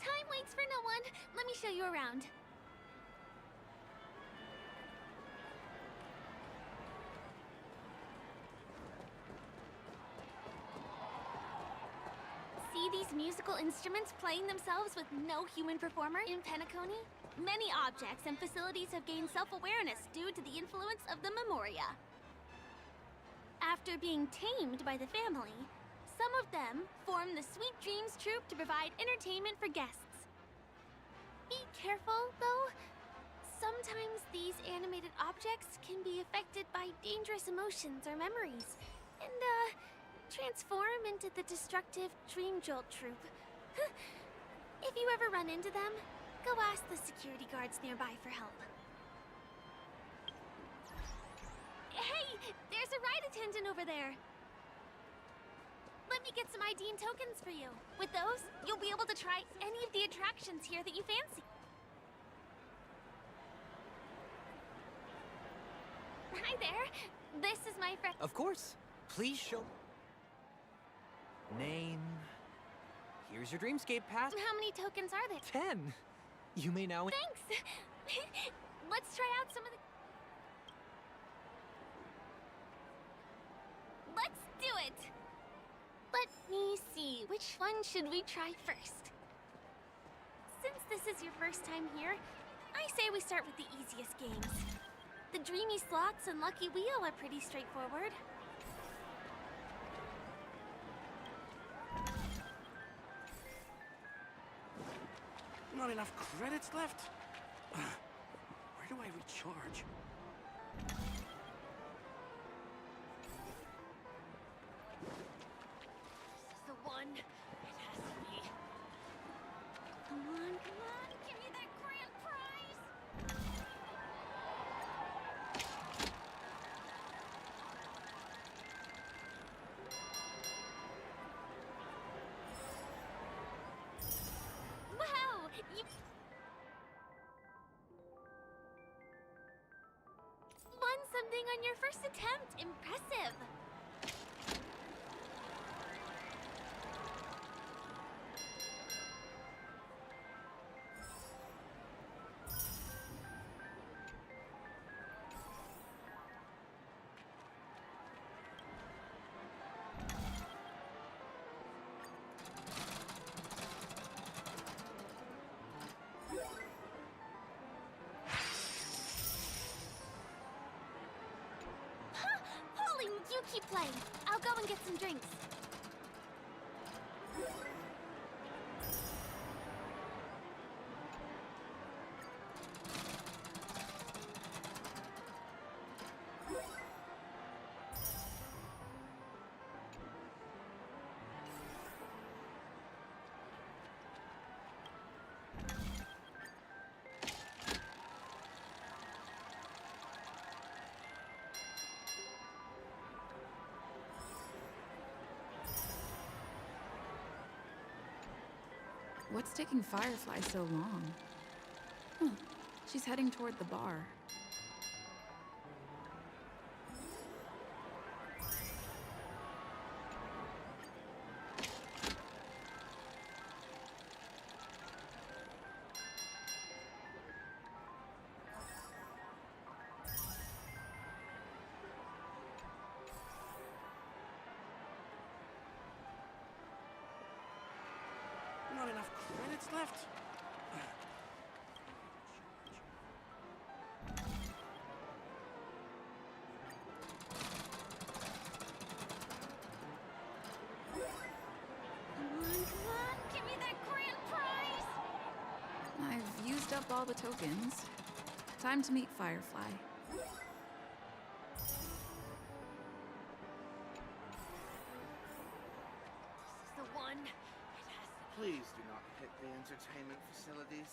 Speaker 19: Time waits for no one. Let me show you around. See these musical instruments playing themselves with no human performer in Peniconia? Many objects and facilities have gained self-awareness due to the influence of the Memoria. After being tamed by the family, some of them form the Sweet Dreams Troupe to provide entertainment for guests. Be careful, though. Sometimes these animated objects can be affected by dangerous emotions or memories, and, transform into the destructive Dream Jolt Troupe. If you ever run into them, go ask the security guards nearby for help. Hey, there's a ride attendant over there. Let me get some Ideen tokens for you. With those, you'll be able to try any of the attractions here that you fancy. Hi there. This is my friend.
Speaker 4: Of course. Please show... Name... Here's your Dreamscape pass.
Speaker 19: How many tokens are there?
Speaker 4: 10. You may now...
Speaker 19: Thanks. Let's try out some of the... Let's do it. Let me see, which one should we try first? Since this is your first time here, I say we start with the easiest games. The Dreamy Slots and Lucky Wheel are pretty straightforward.
Speaker 16: Not enough credits left? Where do I recharge?
Speaker 19: This is the one. It has to be. Come on, give me that grand prize! Wow! You won something on your first attempt. Impressive. Holly, you keep playing. I'll go and get some drinks.
Speaker 7: What's taking Firefly so long? Huh. She's heading toward the bar.
Speaker 16: Not enough credits left?
Speaker 19: Come on, give me that grand prize!
Speaker 7: I've used up all the tokens. Time to meet Firefly.
Speaker 19: This is the one. It has to be.
Speaker 16: Please do not hit the entertainment facilities.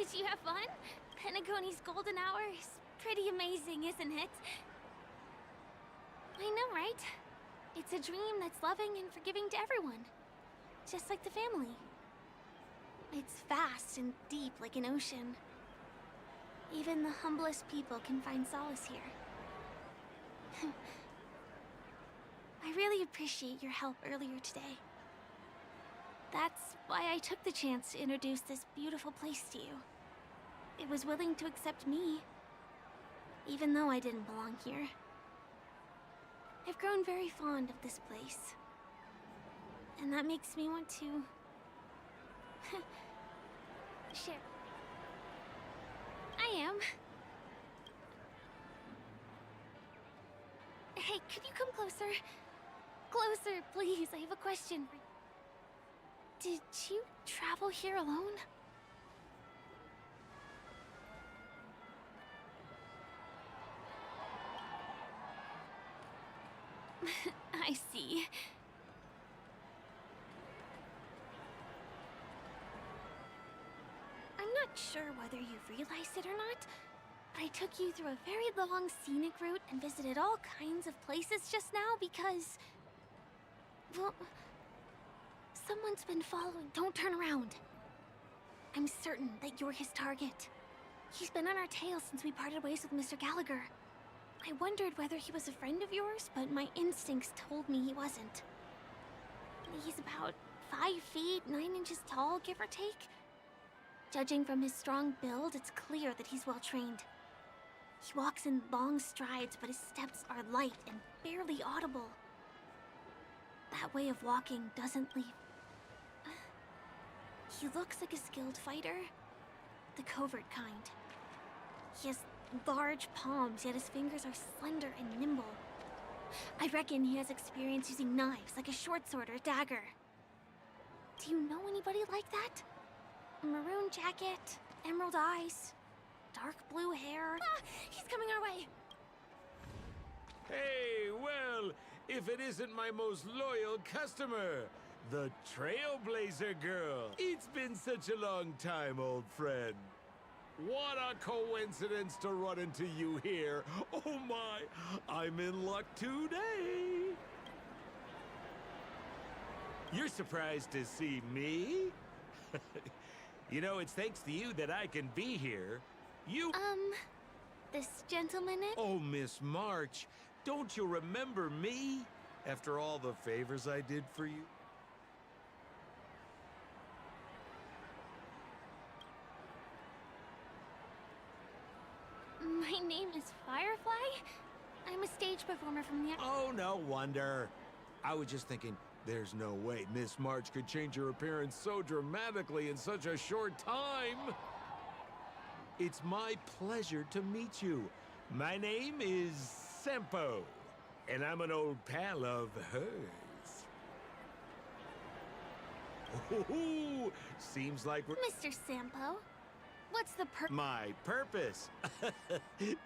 Speaker 19: Did you have fun? Penaconi's golden hour is pretty amazing, isn't it? I know, right? It's a dream that's loving and forgiving to everyone. Just like the family. It's vast and deep like an ocean. Even the humblest people can find solace here. I really appreciate your help earlier today. That's why I took the chance to introduce this beautiful place to you. It was willing to accept me, even though I didn't belong here. I've grown very fond of this place. And that makes me want to... share. I am. Hey, could you come closer? Closer, please. I have a question for you. Did you travel here alone? I see. I'm not sure whether you realized it or not, but I took you through a very long scenic route and visited all kinds of places just now because... well... someone's been following... Don't turn around! I'm certain that you're his target. He's been on our tail since we parted ways with Mr. Gallagher. I wondered whether he was a friend of yours, but my instincts told me he wasn't. He's about 5 feet, 9 inches tall, give or take. Judging from his strong build, it's clear that he's well trained. He walks in long strides, but his steps are light and barely audible. That way of walking doesn't leave. He looks like a skilled fighter, the covert kind. He has large palms, yet his fingers are slender and nimble. I reckon he has experience using knives, like a short sword or dagger. Do you know anybody like that? Maroon jacket, emerald eyes, dark blue hair. Ah, he's coming our way.
Speaker 16: Hey, well, if it isn't my most loyal customer, the Trailblazer girl. It's been such a long time, old friend. What a coincidence to run into you here. Oh my, I'm in luck today. You're surprised to see me? You know, it's thanks to you that I can be here. You...
Speaker 19: this gentleman is...
Speaker 16: Oh, Miss March, don't you remember me? After all the favors I did for you?
Speaker 19: My name is Firefly. I'm a stage performer from the...
Speaker 16: Oh, no wonder. I was just thinking, there's no way Miss March could change her appearance so dramatically in such a short time. It's my pleasure to meet you. My name is Sempo, and I'm an old pal of hers. Oh, seems like we're...
Speaker 19: Mr. Sampo, what's the
Speaker 16: My purpose?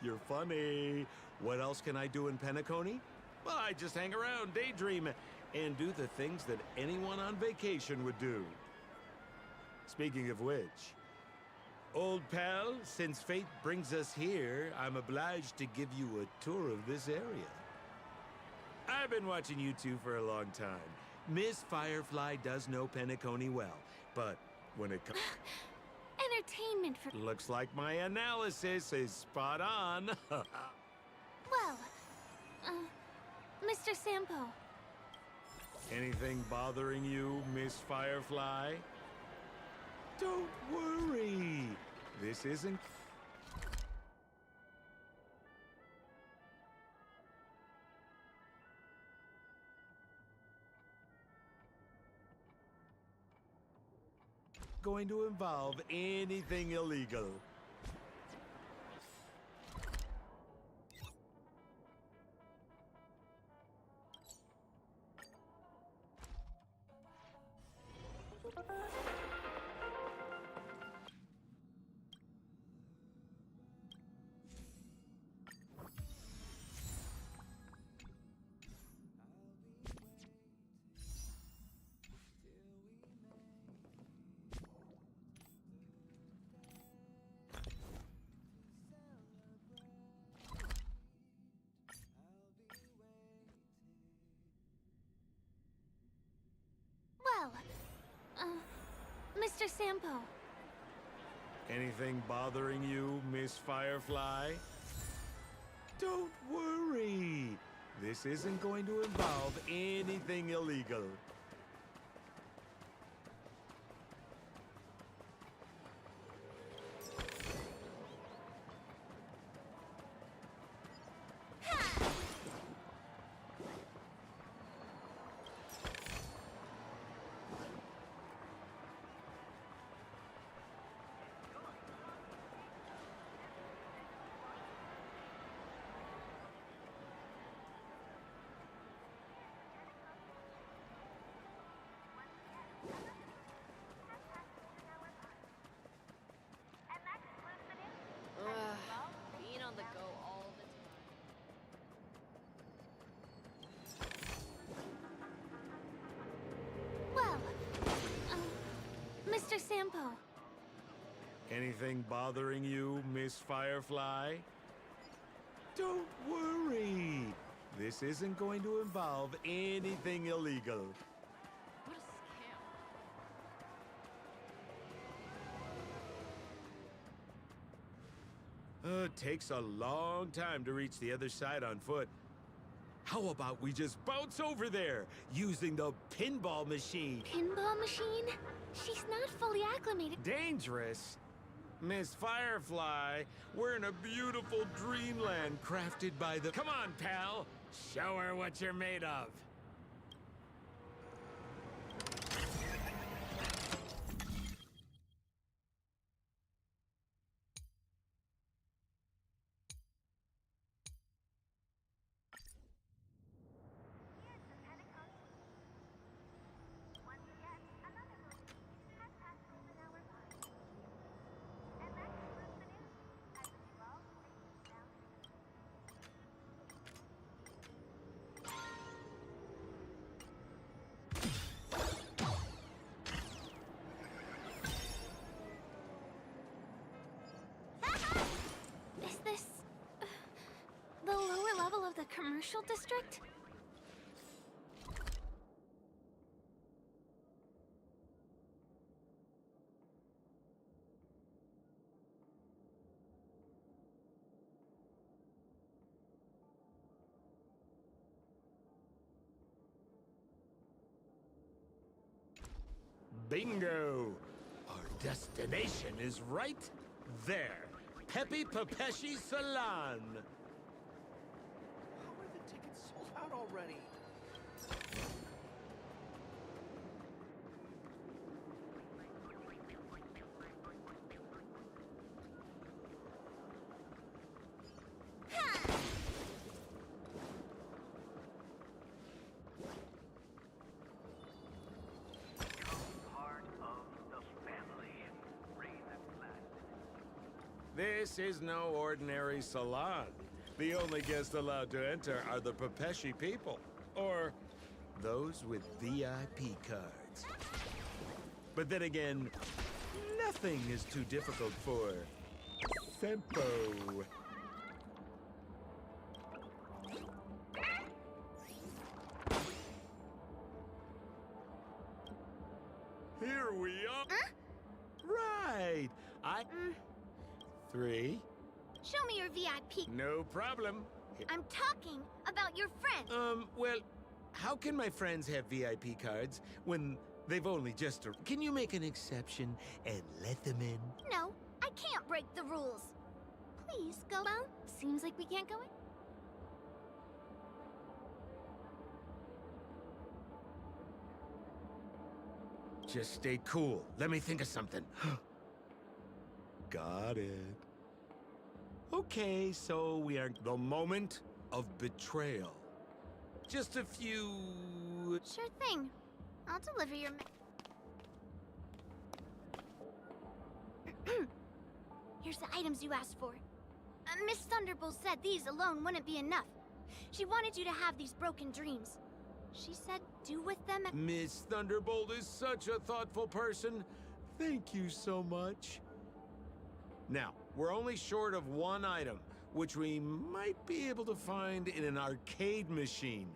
Speaker 16: You're funny. What else can I do in Peniconia? Well, I just hang around, daydream, and do the things that anyone on vacation would do. Speaking of which, old pal, since fate brings us here, I'm obliged to give you a tour of this area. I've been watching you two for a long time. Miss Firefly does know Peniconia well, but when it comes...
Speaker 19: entertainment for...
Speaker 16: Looks like my analysis is spot on.
Speaker 19: Well, Mr. Sampo.
Speaker 16: Anything bothering you, Miss Firefly? Don't worry. This isn't... going to involve anything illegal.
Speaker 19: Mr. Sampo.
Speaker 16: Anything bothering you, Miss Firefly? Don't worry. This isn't going to involve anything illegal.
Speaker 18: Being on the go all the
Speaker 19: Well, Mr. Sampo.
Speaker 16: Anything bothering you, Miss Firefly? Don't worry. This isn't going to involve anything illegal.
Speaker 18: What a scam.
Speaker 16: It takes a long time to reach the other side on foot. How about we just bounce over there using the pinball machine?
Speaker 19: Pinball machine? She's not fully acclimated.
Speaker 16: Dangerous? Miss Firefly, we're in a beautiful dreamland crafted by the... Come on, pal! Show her what you're made of.
Speaker 19: Is this the lower level of the commercial district?
Speaker 16: Bingo! Our destination is right there. Peppy Papeshi Salon.
Speaker 14: How are the tickets sold out already?
Speaker 16: This is no ordinary salon. The only guests allowed to enter are the Papeshi people, or those with VIP cards. But then again, nothing is too difficult for Sempo. Here we are. Right. Three.
Speaker 19: Show me your VIP.
Speaker 16: No problem.
Speaker 19: I'm talking about your friend.
Speaker 16: Well, how can my friends have VIP cards when they've only just... Can you make an exception and let them in?
Speaker 19: No, I can't break the rules. Please go out. Seems like we can't go in.
Speaker 16: Just stay cool. Let me think of something. Got it. Okay, so we are the moment of betrayal. Just a few...
Speaker 19: Sure thing. I'll deliver your Here's the items you asked for. Miss Thunderbolt said these alone wouldn't be enough. She wanted you to have these broken dreams. She said do with them...
Speaker 16: Miss Thunderbolt is such a thoughtful person. Thank you so much. Now, we're only short of one item, which we might be able to find in an arcade machine.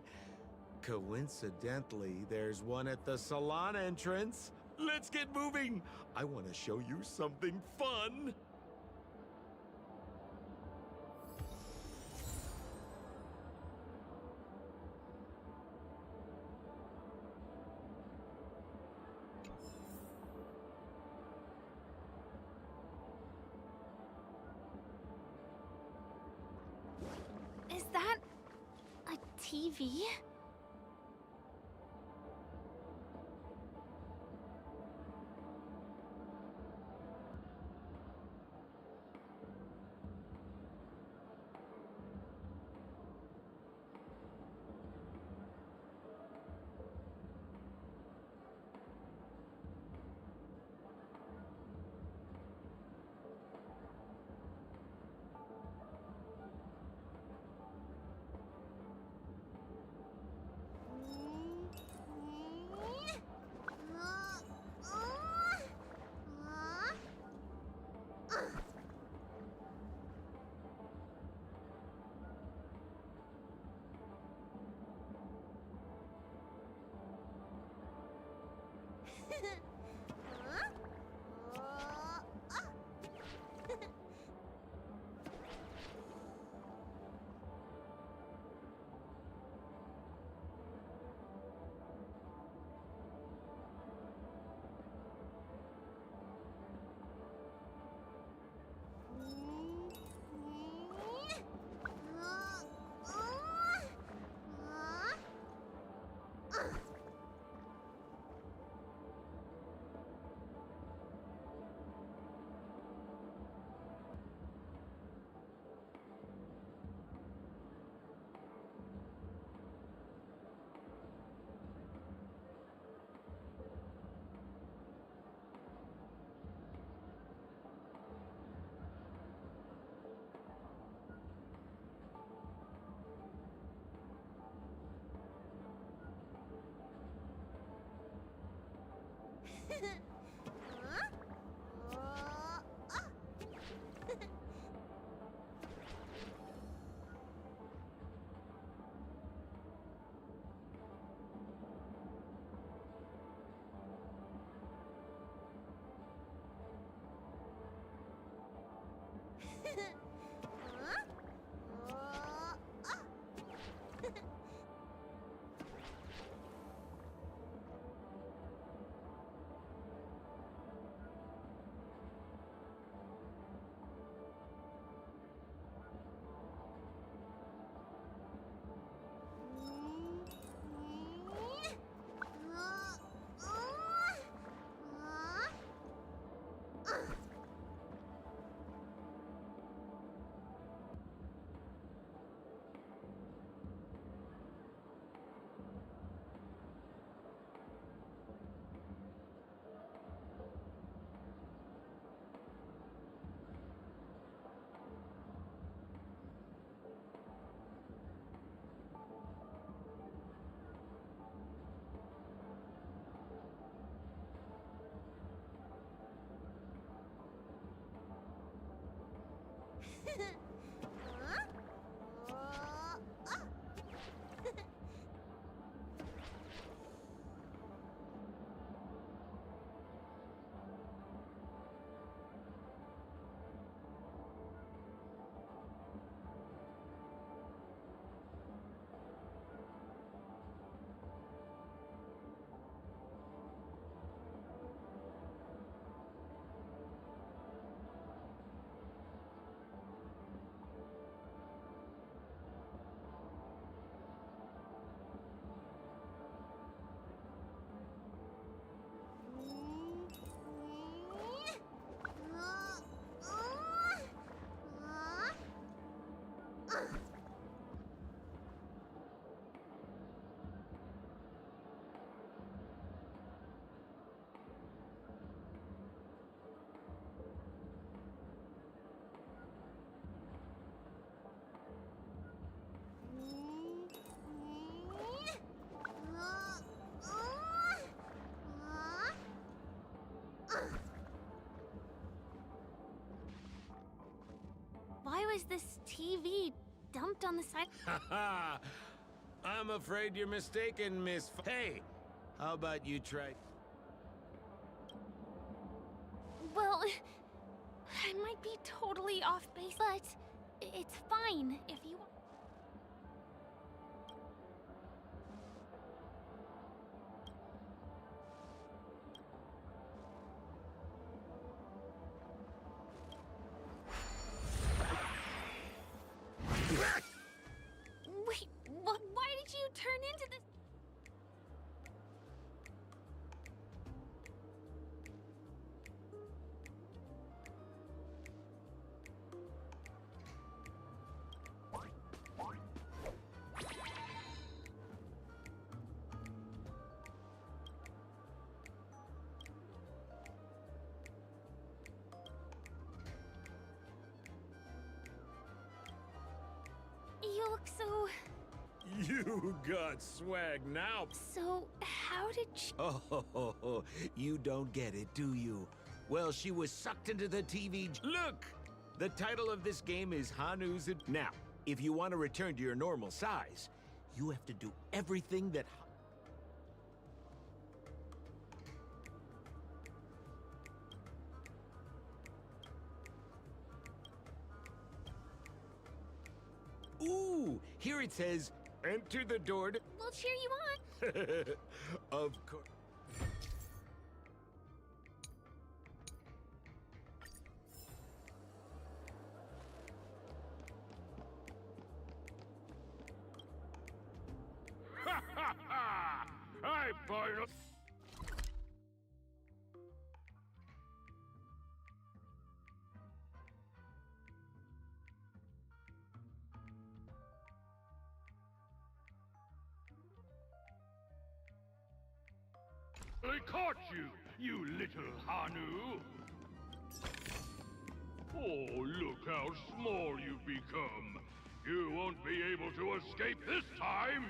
Speaker 16: Coincidentally, there's one at the salon entrance. Let's get moving. I want to show you something fun.
Speaker 19: Is that a TV? Why was this TV dumped on the side?
Speaker 16: Haha! I'm afraid you're mistaken, Miss. Hey, how about you try?
Speaker 19: Well, I might be totally off base, but it's fine if you want. Wait, why did you turn into this? You look so...
Speaker 16: You got swag now.
Speaker 19: So, how did she...
Speaker 16: Oh, you don't get it, do you? Well, she was sucked into the TV. Look! The title of this game is Hanu's... Now, if you want to return to your normal size, you have to do everything that... Ooh, here it says, enter the door to...
Speaker 19: We'll cheer you on.
Speaker 16: Of course.
Speaker 14: Ha ha ha! I finally... I caught you, you little Hanu! Oh, look how small you've become. You won't be able to escape this time!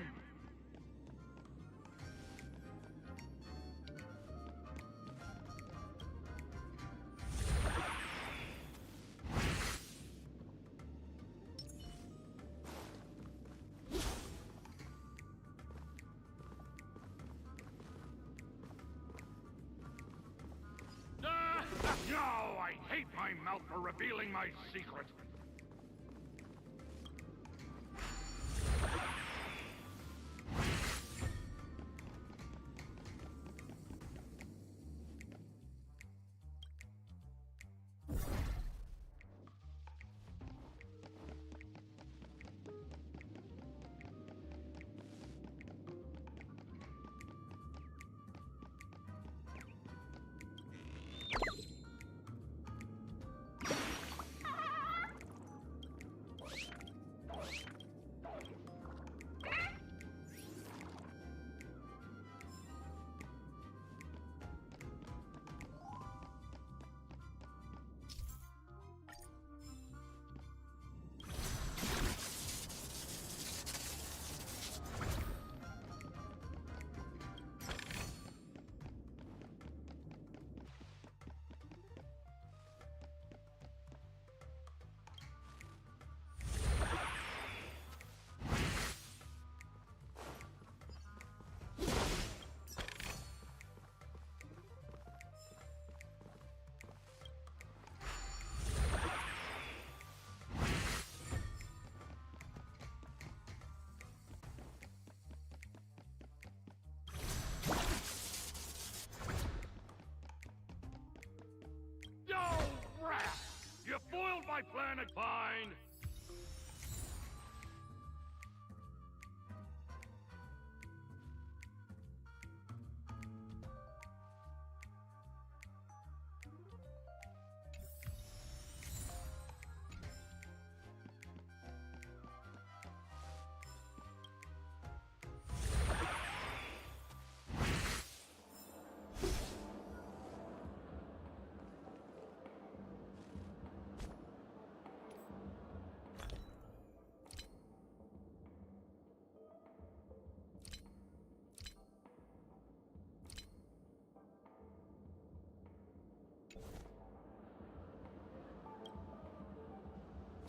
Speaker 14: No, I hate my mouth for revealing my secret. You foiled my plan, fine!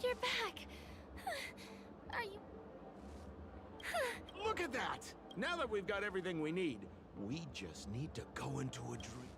Speaker 19: You're back. Are you...
Speaker 16: Look at that! Now that we've got everything we need, we just need to go into a dream.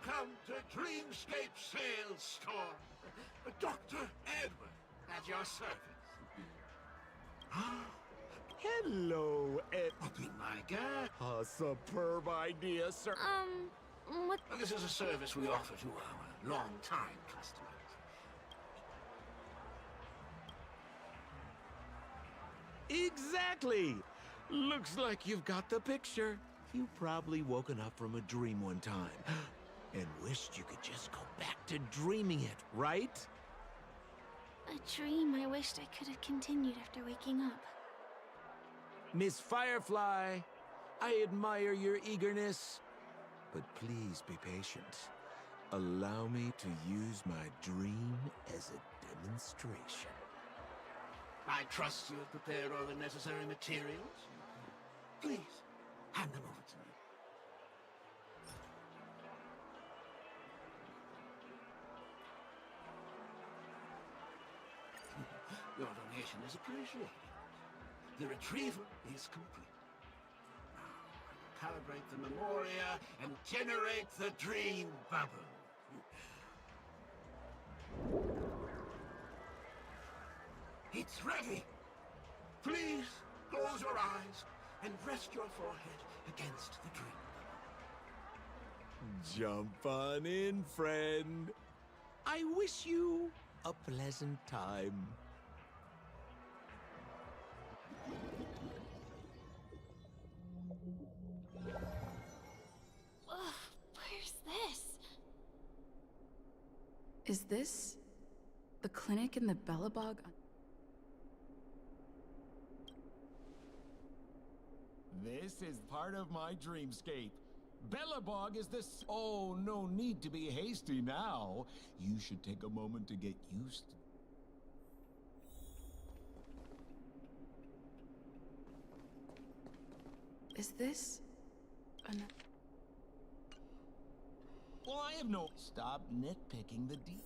Speaker 20: Welcome to Dreamscape Sales Store. Dr. Edward, at your service.
Speaker 16: Hello, Ed.
Speaker 20: Open my god.
Speaker 16: A superb idea, sir.
Speaker 19: What?
Speaker 20: This is a service we offer to our long-time customers.
Speaker 16: Exactly! Looks like you've got the picture. You've probably woken up from a dream one time and wished you could just go back to dreaming it, right?
Speaker 19: A dream I wished I could have continued after waking up.
Speaker 16: Miss Firefly, I admire your eagerness, but please be patient. Allow me to use my dream as a demonstration.
Speaker 20: I trust you have prepared all the necessary materials. Please, hand them over to me. Your donation is appreciated. The retrieval is complete. Now, I will calibrate the memoria and generate the dream bubble. It's ready. Please close your eyes and rest your forehead against the dream bubble.
Speaker 16: Jump on in, friend. I wish you a pleasant time.
Speaker 19: Where's this?
Speaker 7: Is this the clinic in the Bellabog?
Speaker 16: This is part of my dreamscape. Bellabog is this. Oh, no need to be hasty now. You should take a moment to get used to.
Speaker 7: Is this
Speaker 16: Well, I have no. Stop nitpicking the deep.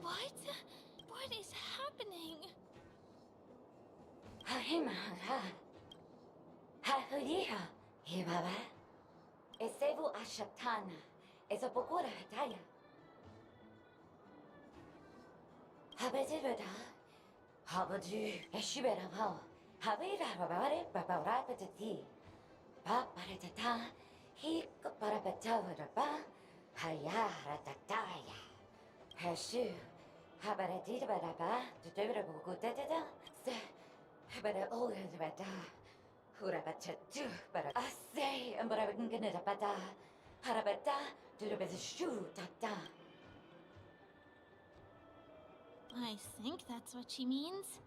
Speaker 19: What? What is happening?
Speaker 12: Hahimara. Hahuriha. Hibaba. Esevu ashatana. Esopokura hataya. Habedibeda. Habadu. Eshibera how. Habira babare babara patati. Baparatata. He parapatavada. Hayara tataya. Hashu. Habaradita badaba. To do it a good dada. But I always bada. Hurabatu, but I say, and but I wouldn't get it a bada. Harabada, to the best shoe tata.
Speaker 19: I think that's what she means.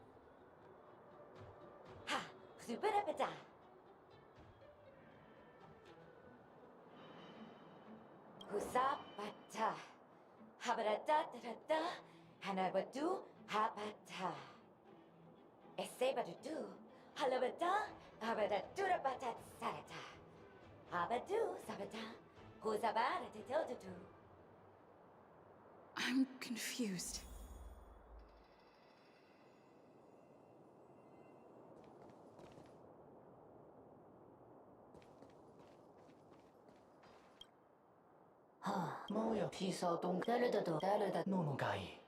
Speaker 12: Ha, super bada. Husabata. Habarada da da, and I would do habata. Esebadu, halabada, habada durabata sarata. Habadu sabata, husabara to do.
Speaker 7: I'm confused.
Speaker 12: 뭐요? 피서동 달르다도 달르다
Speaker 21: 노노가이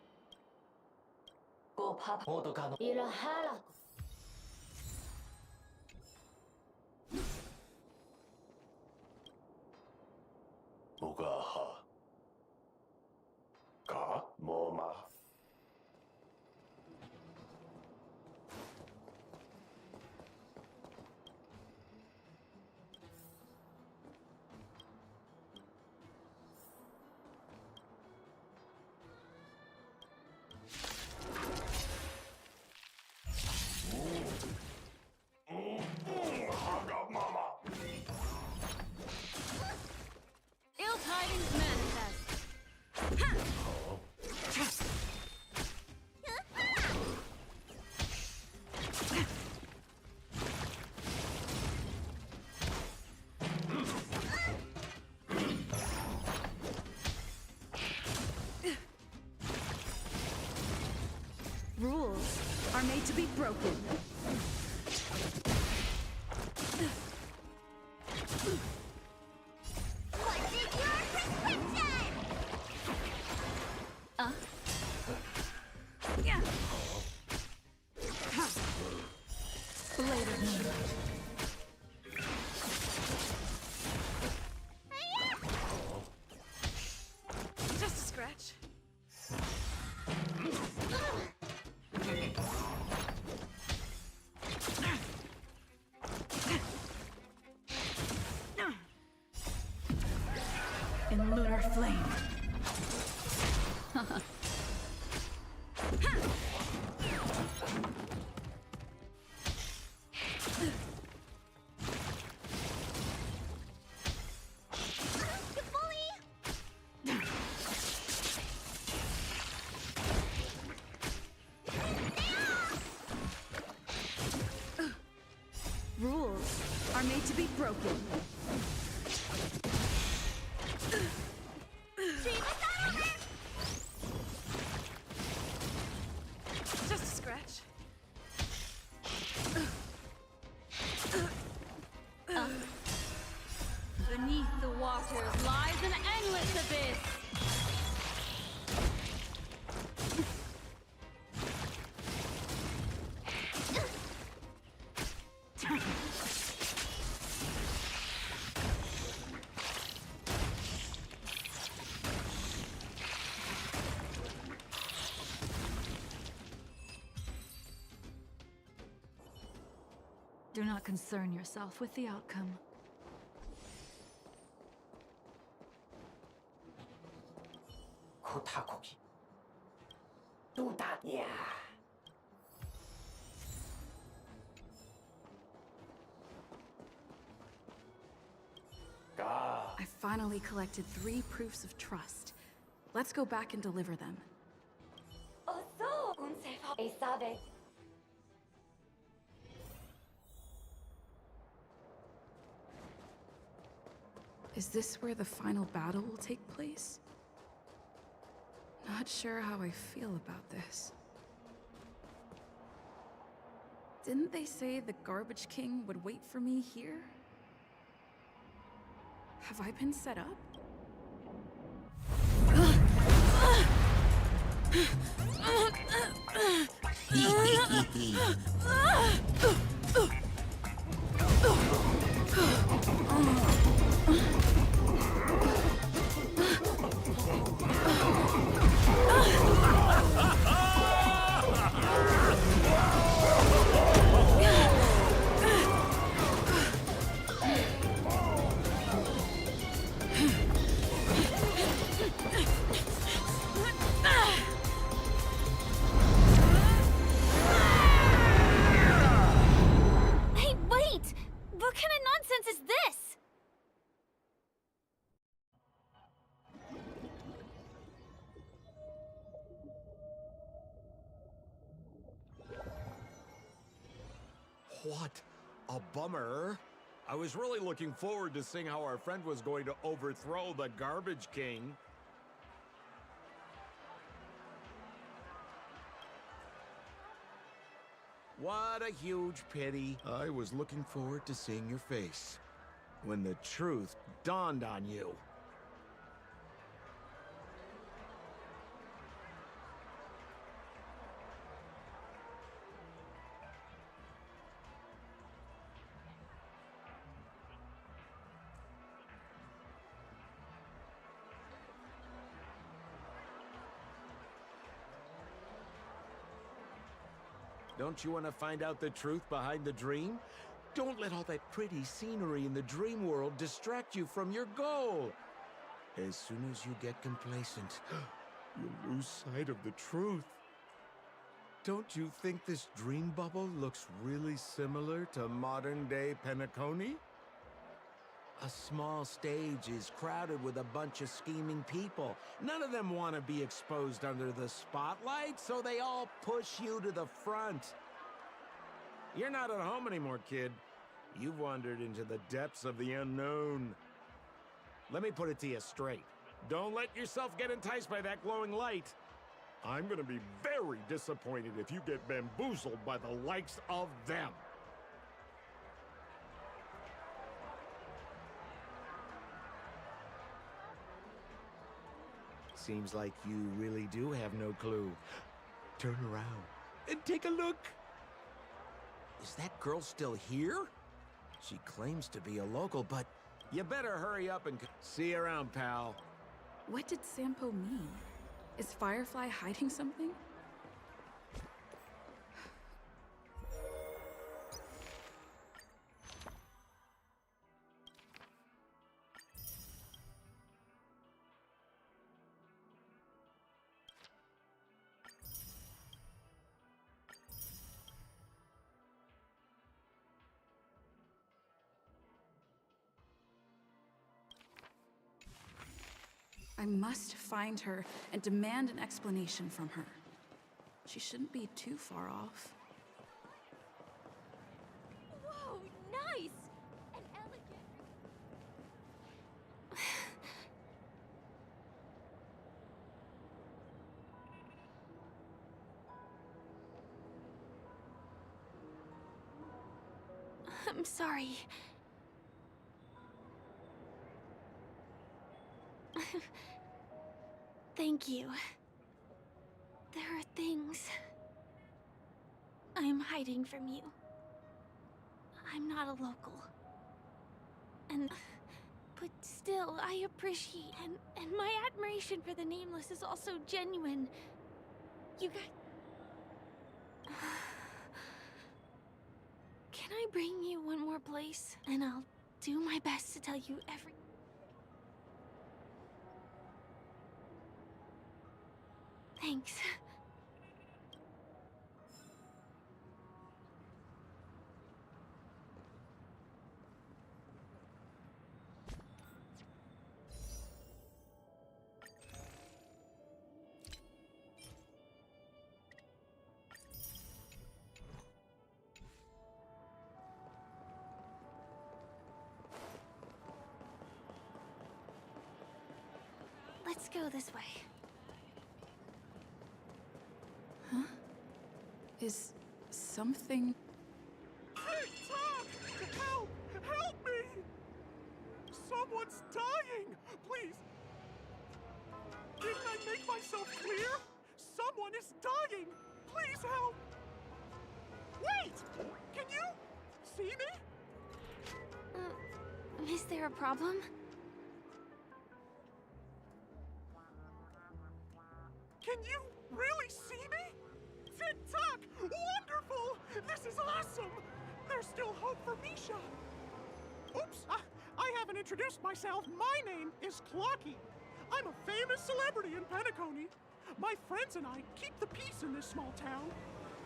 Speaker 12: 꼬파
Speaker 21: 모두가
Speaker 12: 이라하라
Speaker 21: 무가하 가 뭐마
Speaker 19: Ill tidings manifest.
Speaker 5: Rules are made to be broken.
Speaker 7: lunar flame.
Speaker 5: Rules are made to be broken. Just a scratch.
Speaker 19: Beneath the waters lies an endless abyss.
Speaker 10: Do not concern yourself with the outcome.
Speaker 12: 고타고기 뚜다냐.
Speaker 5: I finally collected 3 proofs of trust. Let's go back and deliver them.
Speaker 12: 어서 운세서 에사벳.
Speaker 5: Is this where the final battle will take place? Not sure how I feel about this. Didn't they say the Garbage King would wait for me here? Have I been set up?
Speaker 19: Hey, wait! What kind of nonsense is this?
Speaker 16: What a bummer. I was really looking forward to seeing how our friend was going to overthrow the Garbage King. What a huge pity. I was looking forward to seeing your face when the truth dawned on you. Don't you want to find out the truth behind the dream? Don't let all that pretty scenery in the dream world distract you from your goal. As soon as you get complacent, you'll lose sight of the truth. Don't you think this dream bubble looks really similar to modern-day Peniconia? A small stage is crowded with a bunch of scheming people. None of them want to be exposed under the spotlight, so they all push you to the front. You're not at home anymore, kid. You've wandered into the depths of the unknown. Let me put it to you straight. Don't let yourself get enticed by that glowing light. I'm gonna be very disappointed if you get bamboozled by the likes of them. Seems like you really do have no clue. Turn around and take a look. Is that girl still here? She claims to be a local, but you better hurry up and see you around, pal.
Speaker 5: What did Sampo mean? Is Firefly hiding something?
Speaker 7: I must find her and demand an explanation from her. She shouldn't be too far off.
Speaker 19: Whoa, nice! And elegant. I'm sorry. Thank you. There are things I'm hiding from you. I'm not a local. But still, I appreciate and my admiration for the Nameless is also genuine. You guys... Can I bring you one more place? And I'll do my best to tell you every... Thanks. Let's go this way.
Speaker 7: Huh? Is something...
Speaker 21: TikTok! Help! Help me! Someone's dying! Please! Didn't I make myself clear? Someone is dying! Please help! Wait! Can you see me?
Speaker 19: Is there a problem?
Speaker 21: Can you really see me? TikTok! Wonderful! This is awesome! There's still hope for Misha! Oops! I haven't introduced myself. My name is Clocky. I'm a famous celebrity in Peniconia. My friends and I keep the peace in this small town.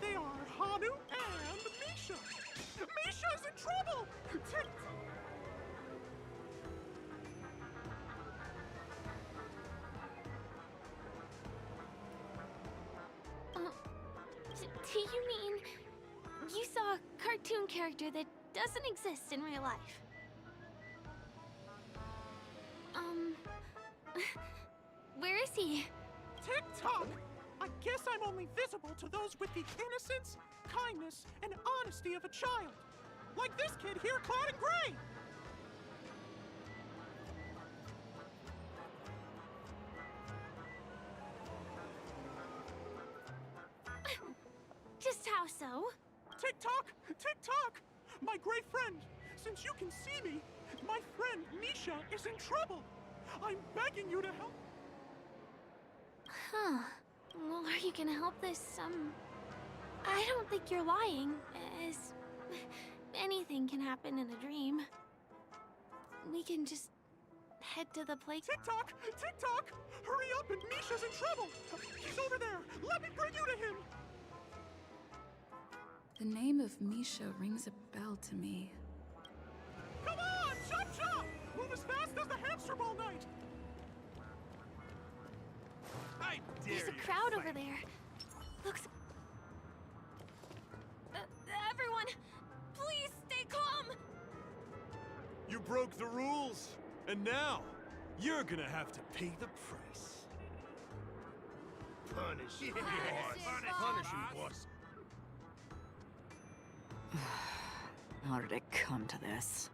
Speaker 21: They are Hanu and Misha. Misha's in trouble!
Speaker 19: Do you mean you saw a cartoon character that doesn't exist in real life? Where is he?
Speaker 21: TikTok! I guess I'm only visible to those with the innocence, kindness, and honesty of a child. Like this kid here clad in gray!
Speaker 19: Just how so?
Speaker 21: TikTok! TikTok! My gray friend, since you can see me, my friend Misha is in trouble. I'm begging you to help.
Speaker 19: Huh. Well, are you gonna help this, I don't think you're lying, as anything can happen in a dream. We can just head to the place.
Speaker 21: TikTok! TikTok! Hurry up and Misha's in trouble! He's over there! Let me bring you to him!
Speaker 7: The name of Misha rings a bell to me.
Speaker 21: Come on! Chop chop! Move as fast as the hamster ball night!
Speaker 9: I dare
Speaker 19: There's a
Speaker 9: you
Speaker 19: crowd
Speaker 9: to
Speaker 19: over
Speaker 9: fight.
Speaker 19: there. Looks... everyone, please stay calm!
Speaker 16: You broke the rules, and now you're gonna have to pay the price.
Speaker 20: Punish him,
Speaker 16: Punish him, boss.
Speaker 10: How did it come to this?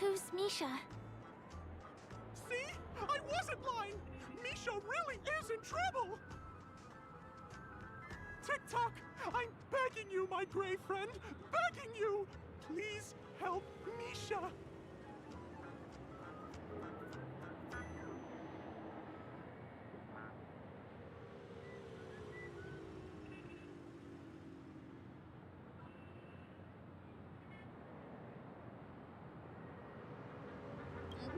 Speaker 19: Who's Misha?
Speaker 21: See? I wasn't lying! Misha really is in trouble! TikTok! I'm begging you, my gray friend! Begging you! Please help Misha!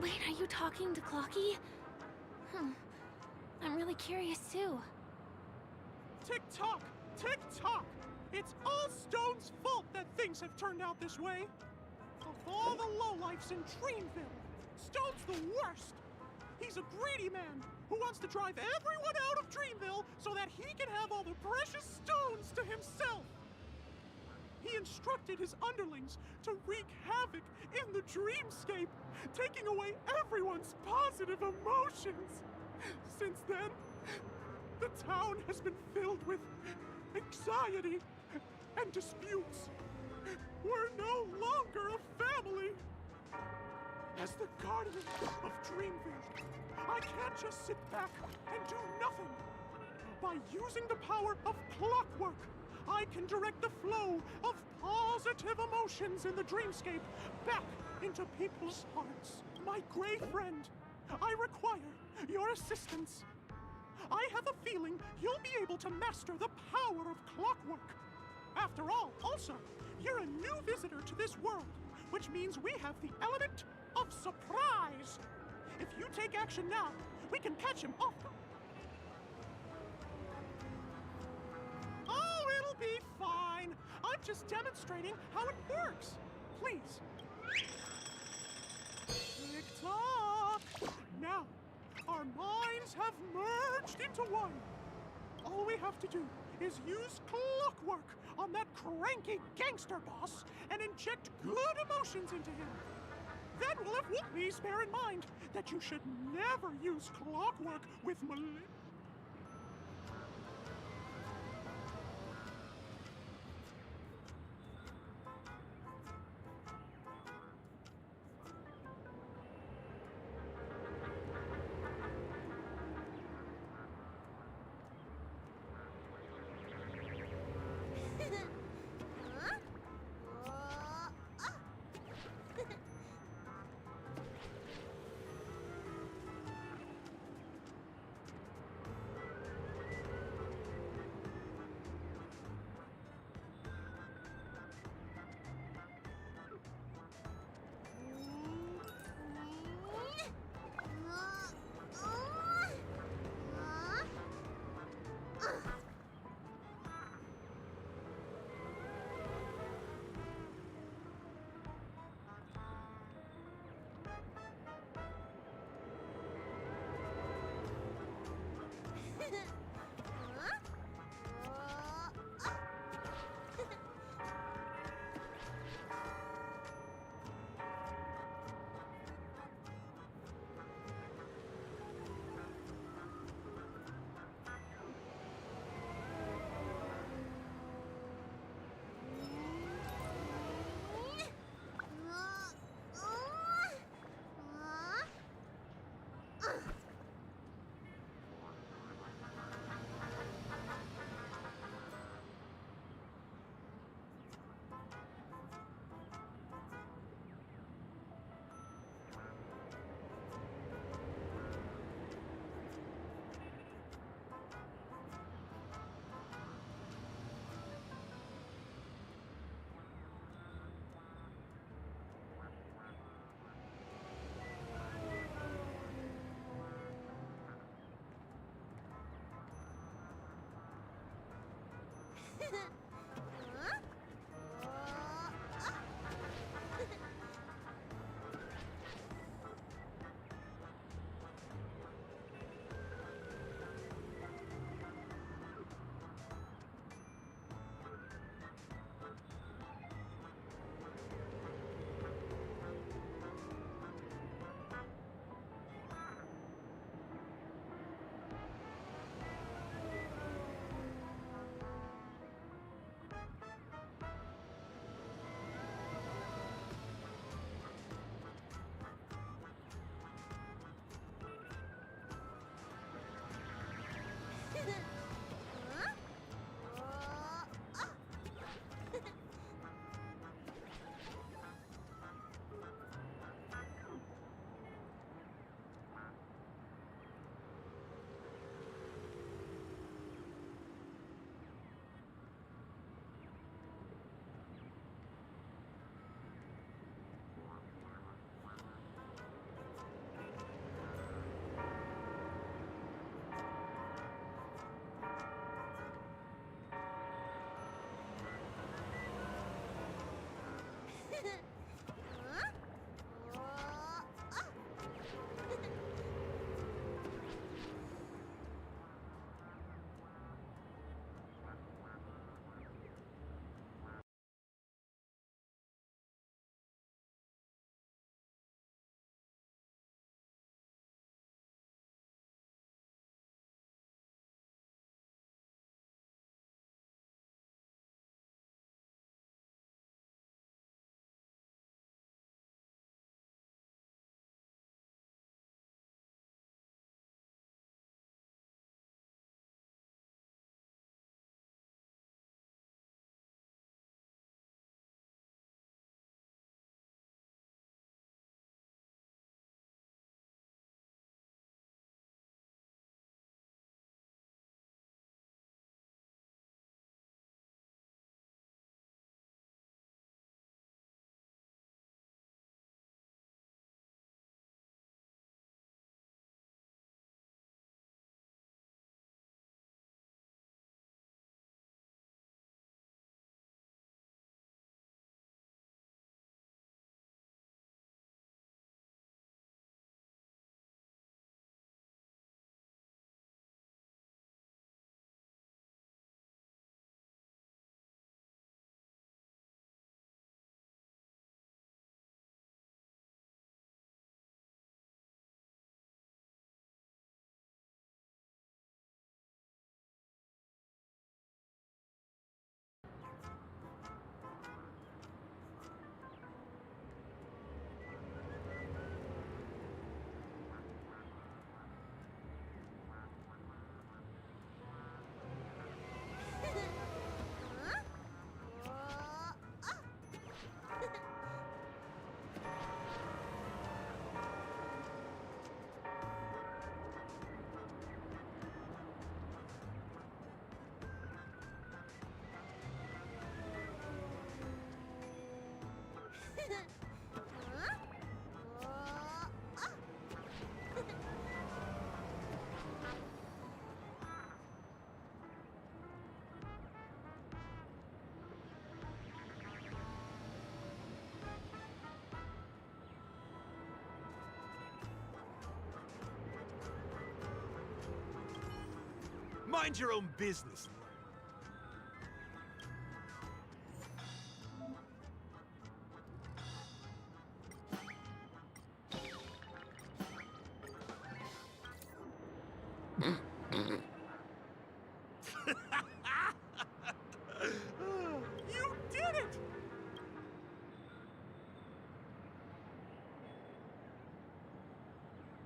Speaker 19: Wait, are you talking to Clocky? really curious too.
Speaker 21: Tick-tock! Tick-tock! It's all Stone's fault that things have turned out this way. Of all the lowlifes in Dreamville, Stone's the worst. He's a greedy man who wants to drive everyone out of Dreamville so that he can have all the precious stones to himself. He instructed his underlings to wreak havoc in the dreamscape, taking away everyone's positive emotions. Since then, the town has been filled with anxiety and disputes. We're no longer a family. As the guardian of Dreamville, I can't just sit back and do nothing. By using the power of clockwork, I can direct the flow of positive emotions in the dreamscape back into people's hearts. My gray friend, I require your assistance. I have a feeling you'll be able to master the power of clockwork. After all, also, you're a new visitor to this world, which means we have the element of surprise. If you take action now, we can catch him off guard. Oh, it'll be fine. I'm just demonstrating how it works. Please. Tick-tock. Now, our minds have merged into one. All we have to do is use clockwork on that cranky gangster boss and inject good emotions into him. Then we'll have... Please bear in mind that you should never use clockwork with
Speaker 16: Mind your own business.
Speaker 21: You did it!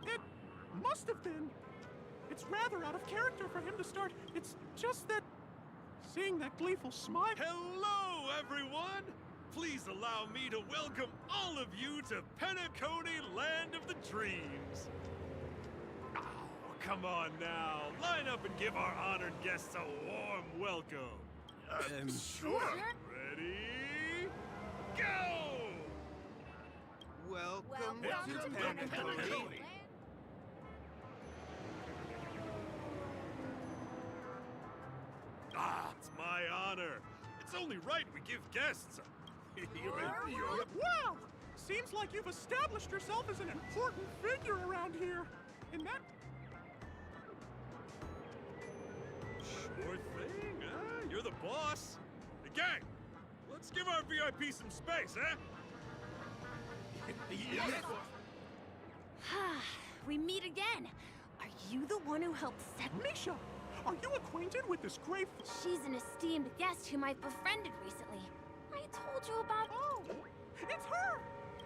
Speaker 21: It must have been. It's rather out of character for him to start. It's just that seeing that gleeful smile.
Speaker 16: Hello, everyone! Please allow me to welcome all of you to Peniconia, Land of the Dreams. Oh, come on now. Line up and give our honored guests a warm welcome.
Speaker 21: Sure.
Speaker 16: Ready? Go!
Speaker 21: Welcome
Speaker 16: to Peniconia. Ah, it's my honor. It's only right we give guests a...
Speaker 21: Wow! Seems like you've established yourself as an important figure around here. And that...
Speaker 16: Sure thing, huh? You're the boss. Hey, gang, let's give our VIP some space, huh?
Speaker 19: We meet again. Are you the one who helped set
Speaker 21: Misha, are you acquainted with this grave...
Speaker 19: She's an esteemed guest whom I befriended recently. I told you about...
Speaker 21: Oh, it's her!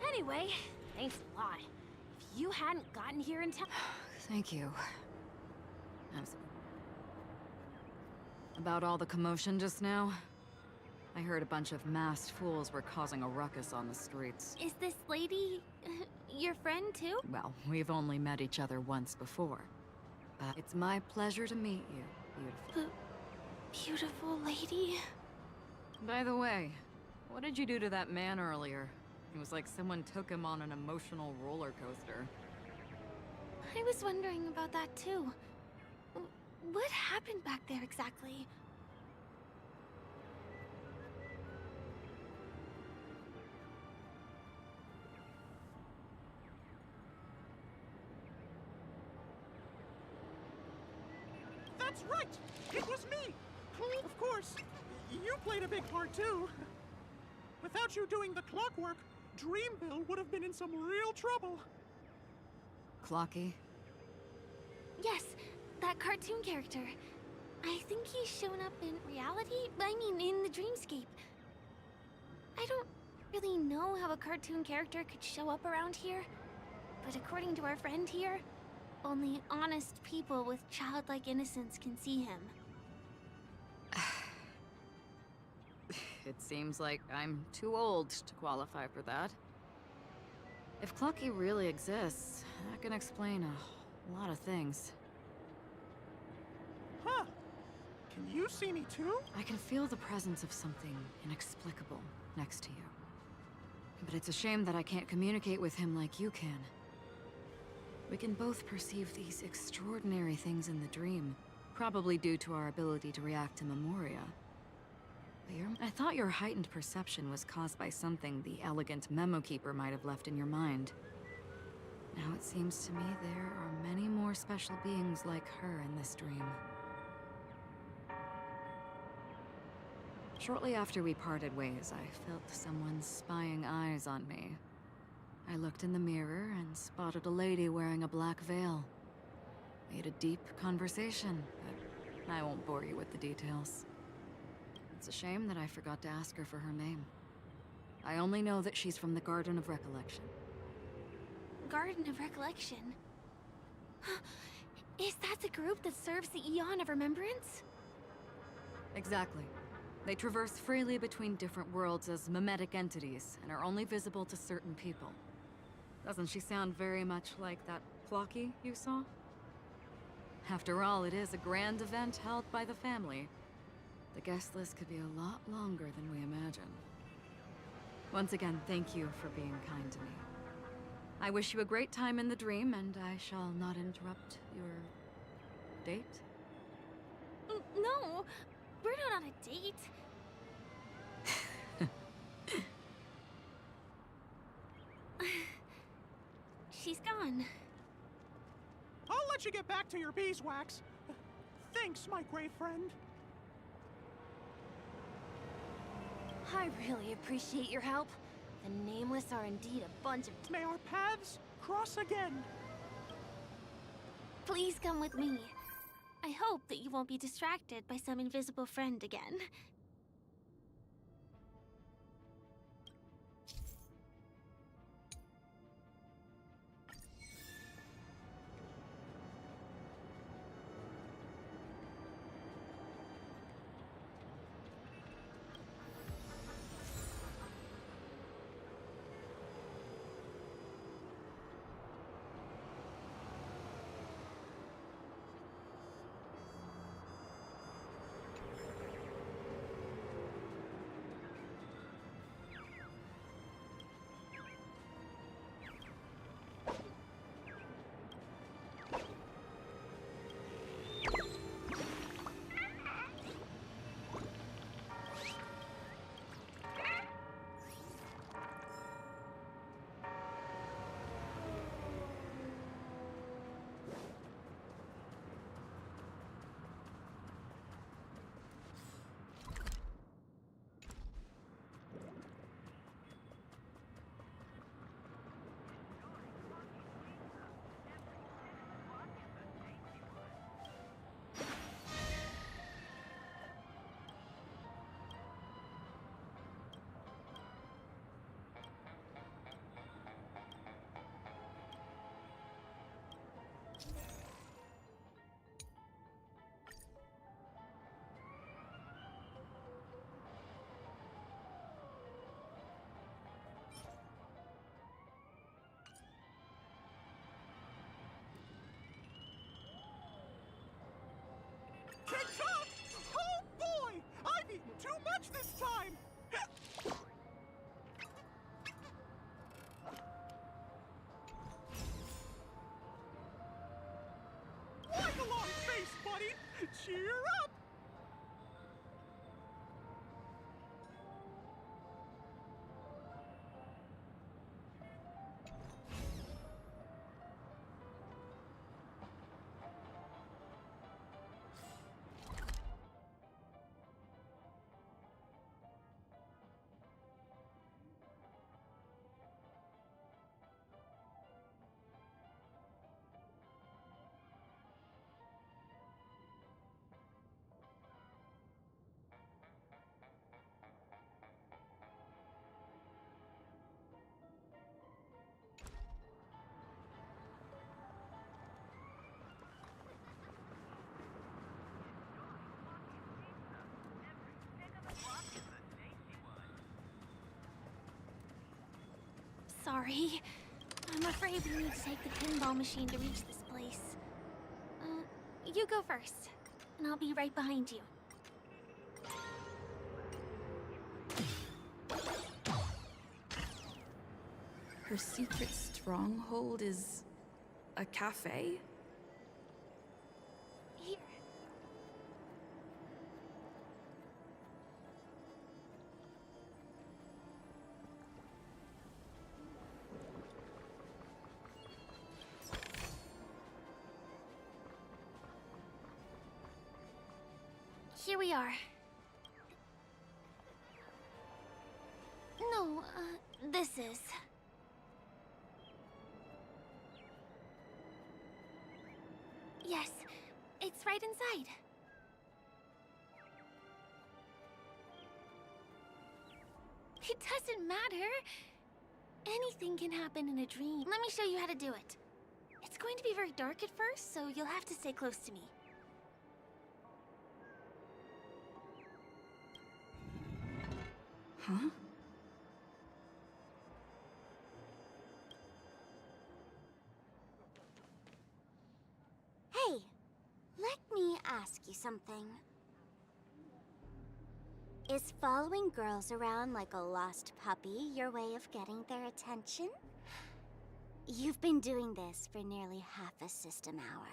Speaker 19: Anyway, thanks a lot. If you hadn't gotten here in time...
Speaker 10: Thank you. About all the commotion just now? I heard a bunch of masked fools were causing a ruckus on the streets.
Speaker 19: Is this lady... your friend too?
Speaker 10: Well, we've only met each other once before. But it's my pleasure to meet you, beautiful.
Speaker 19: Beautiful lady?
Speaker 10: By the way, what did you do to that man earlier? It was like someone took him on an emotional roller coaster.
Speaker 19: I was wondering about that too. What happened back there exactly?
Speaker 21: That's right! It was me! Of course, you played a big part too. Without you doing the clockwork, Dreamville would have been in some real trouble.
Speaker 10: Clocky?
Speaker 19: Yes, that cartoon character. I think he's shown up in reality? I mean, in the dreamscape. I don't really know how a cartoon character could show up around here, but according to our friend here, only honest people with childlike innocence can see him.
Speaker 10: It seems like I'm too old to qualify for that. If Clocky really exists, that can explain a lot of things.
Speaker 21: Huh. Can you see me too?
Speaker 10: I can feel the presence of something inexplicable next to you. But it's a shame that I can't communicate with him like you can. We can both perceive these extraordinary things in the dream, probably due to our ability to react to memoria. But I thought your heightened perception was caused by something the elegant memo keeper might have left in your mind. Now it seems to me there are many more special beings like her in this dream. Shortly after we parted ways, I felt someone's spying eyes on me. I looked in the mirror and spotted a lady wearing a black veil. We had a deep conversation, but I won't bore you with the details. It's a shame that I forgot to ask her for her name. I only know that she's from the Garden of Recollection.
Speaker 19: Garden of Recollection? Is that the group that serves the Eon of Remembrance?
Speaker 10: Exactly. They traverse freely between different worlds as mimetic entities and are only visible to certain people. Doesn't she sound very much like that Clocky you saw? After all, it is a grand event held by the family. The guest list could be a lot longer than we imagine. Once again, thank you for being kind to me. I wish you a great time in the dream, and I shall not interrupt your date.
Speaker 19: No, we're not on a date. She's gone.
Speaker 21: I'll let you get back to your beeswax. Thanks, my gray friend.
Speaker 2: I really appreciate your help. The Nameless are indeed a bunch of...
Speaker 21: May our paths cross again.
Speaker 19: Please come with me. I hope that you won't be distracted by some invisible friend again.
Speaker 21: TikTok! Oh boy! I've eaten too much this time! Like a long face, buddy! Cheer up!
Speaker 19: Sorry. I'm afraid we need to take the pinball machine to reach this place. You go first, and I'll be right behind you.
Speaker 7: Her secret stronghold is a cafe?
Speaker 19: Here. Here we are. No, this is. Yes, it's right inside. It doesn't matter. Anything can happen in a dream. Let me show you how to do it. It's going to be very dark at first, so you'll have to stay close to me.
Speaker 7: Huh?
Speaker 1: Hey, let me ask you something. Is following girls around like a lost puppy your way of getting their attention? You've been doing this for nearly half a system hour.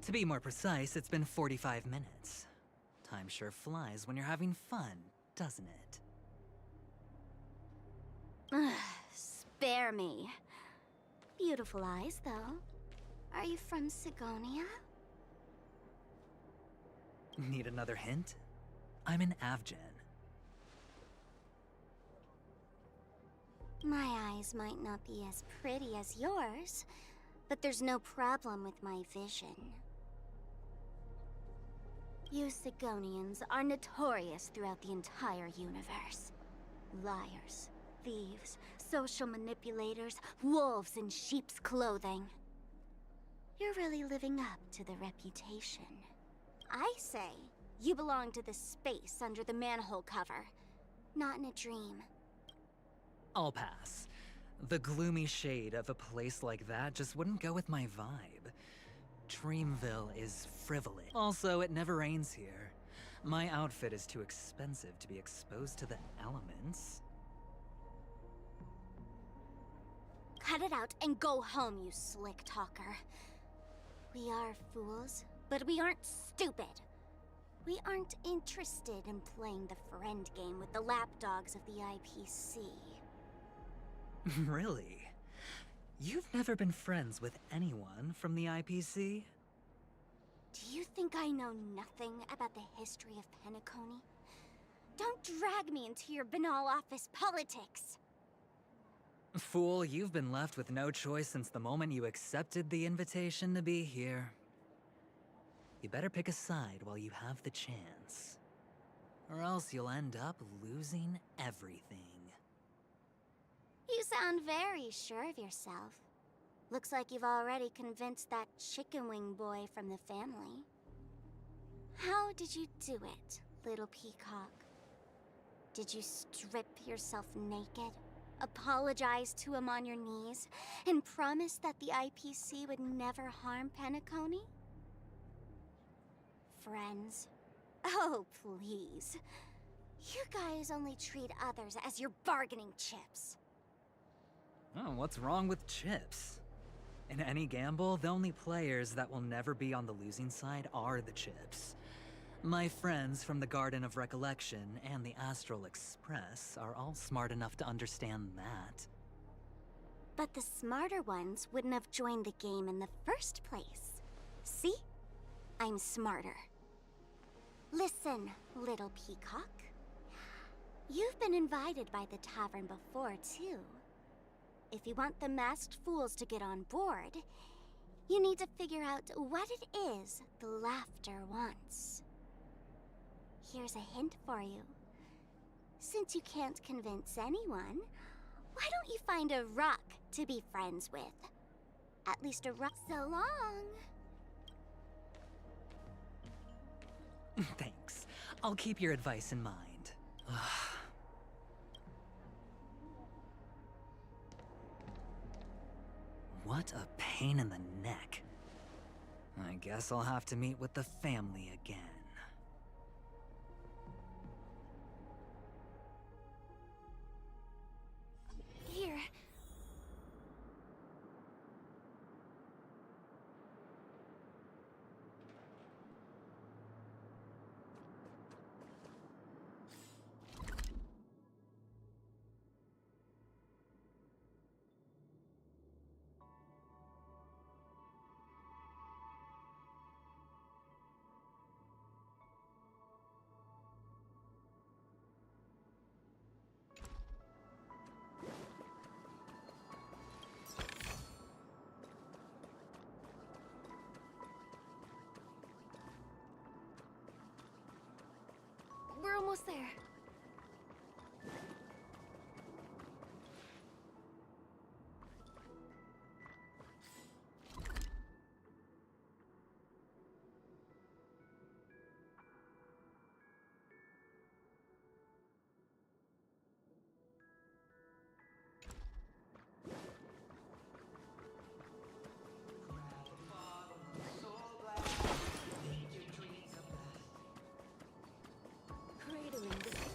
Speaker 11: To be more precise, it's been 45 minutes. Time sure flies when you're having fun, doesn't it?
Speaker 1: Spare me. Beautiful eyes, though. Are you from Sigonia?
Speaker 11: Need another hint? I'm an Avgen.
Speaker 2: My eyes might not be as pretty as yours, but there's no problem with my vision. You Sigonians are notorious throughout the entire universe. Liars, thieves, social manipulators, wolves in sheep's clothing. You're really living up to the reputation. I say, you belong to the space under the manhole cover, not in a dream.
Speaker 11: I'll pass. The gloomy shade of a place like that just wouldn't go with my vibe. Dreamville is frivolous. Also, it never rains here. My outfit is too expensive to be exposed to the elements.
Speaker 2: Cut it out and go home, you slick talker. We are fools, but we aren't stupid. We aren't interested in playing the friend game with the lapdogs of the IPC.
Speaker 11: Really? You've never been friends with anyone from the IPC?
Speaker 2: Do you think I know nothing about the history of Peniconia? Don't drag me into your banal office politics!
Speaker 11: Fool, you've been left with no choice since the moment you accepted the invitation to be here. You better pick a side while you have the chance. Or else you'll end up losing everything.
Speaker 2: You sound very sure of yourself. Looks like you've already convinced that chicken wing boy from the family. How did you do it, little peacock? Did you strip yourself naked, apologize to him on your knees, and promise that the IPC would never harm Peniconia? Friends? Oh, please. You guys only treat others as your bargaining chips.
Speaker 11: Oh, what's wrong with chips? In any gamble, the only players that will never be on the losing side are the chips. My friends from the Garden of Recollection and the Astral Express are all smart enough to understand that.
Speaker 2: But the smarter ones wouldn't have joined the game in the first place. See? I'm smarter. Listen, little peacock. You've been invited by the tavern before, too. If you want the masked fools to get on board, you need to figure out what it is the laughter wants. Here's a hint for you. Since you can't convince anyone, why don't you find a rock to be friends with? At least a rock. So long!
Speaker 11: Thanks. I'll keep your advice in mind. What a pain in the neck. I guess I'll have to meet with the family again.
Speaker 2: Here.
Speaker 19: We're almost there.
Speaker 2: Cradling the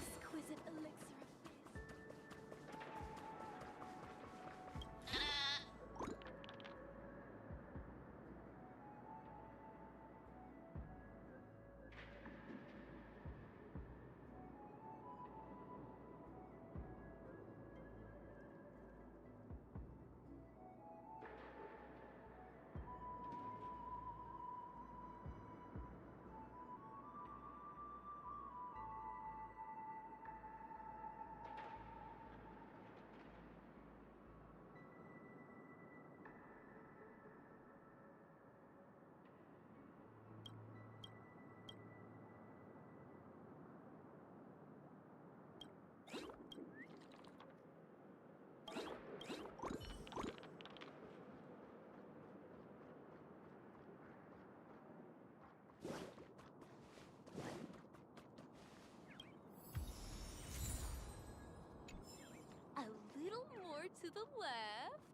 Speaker 19: left.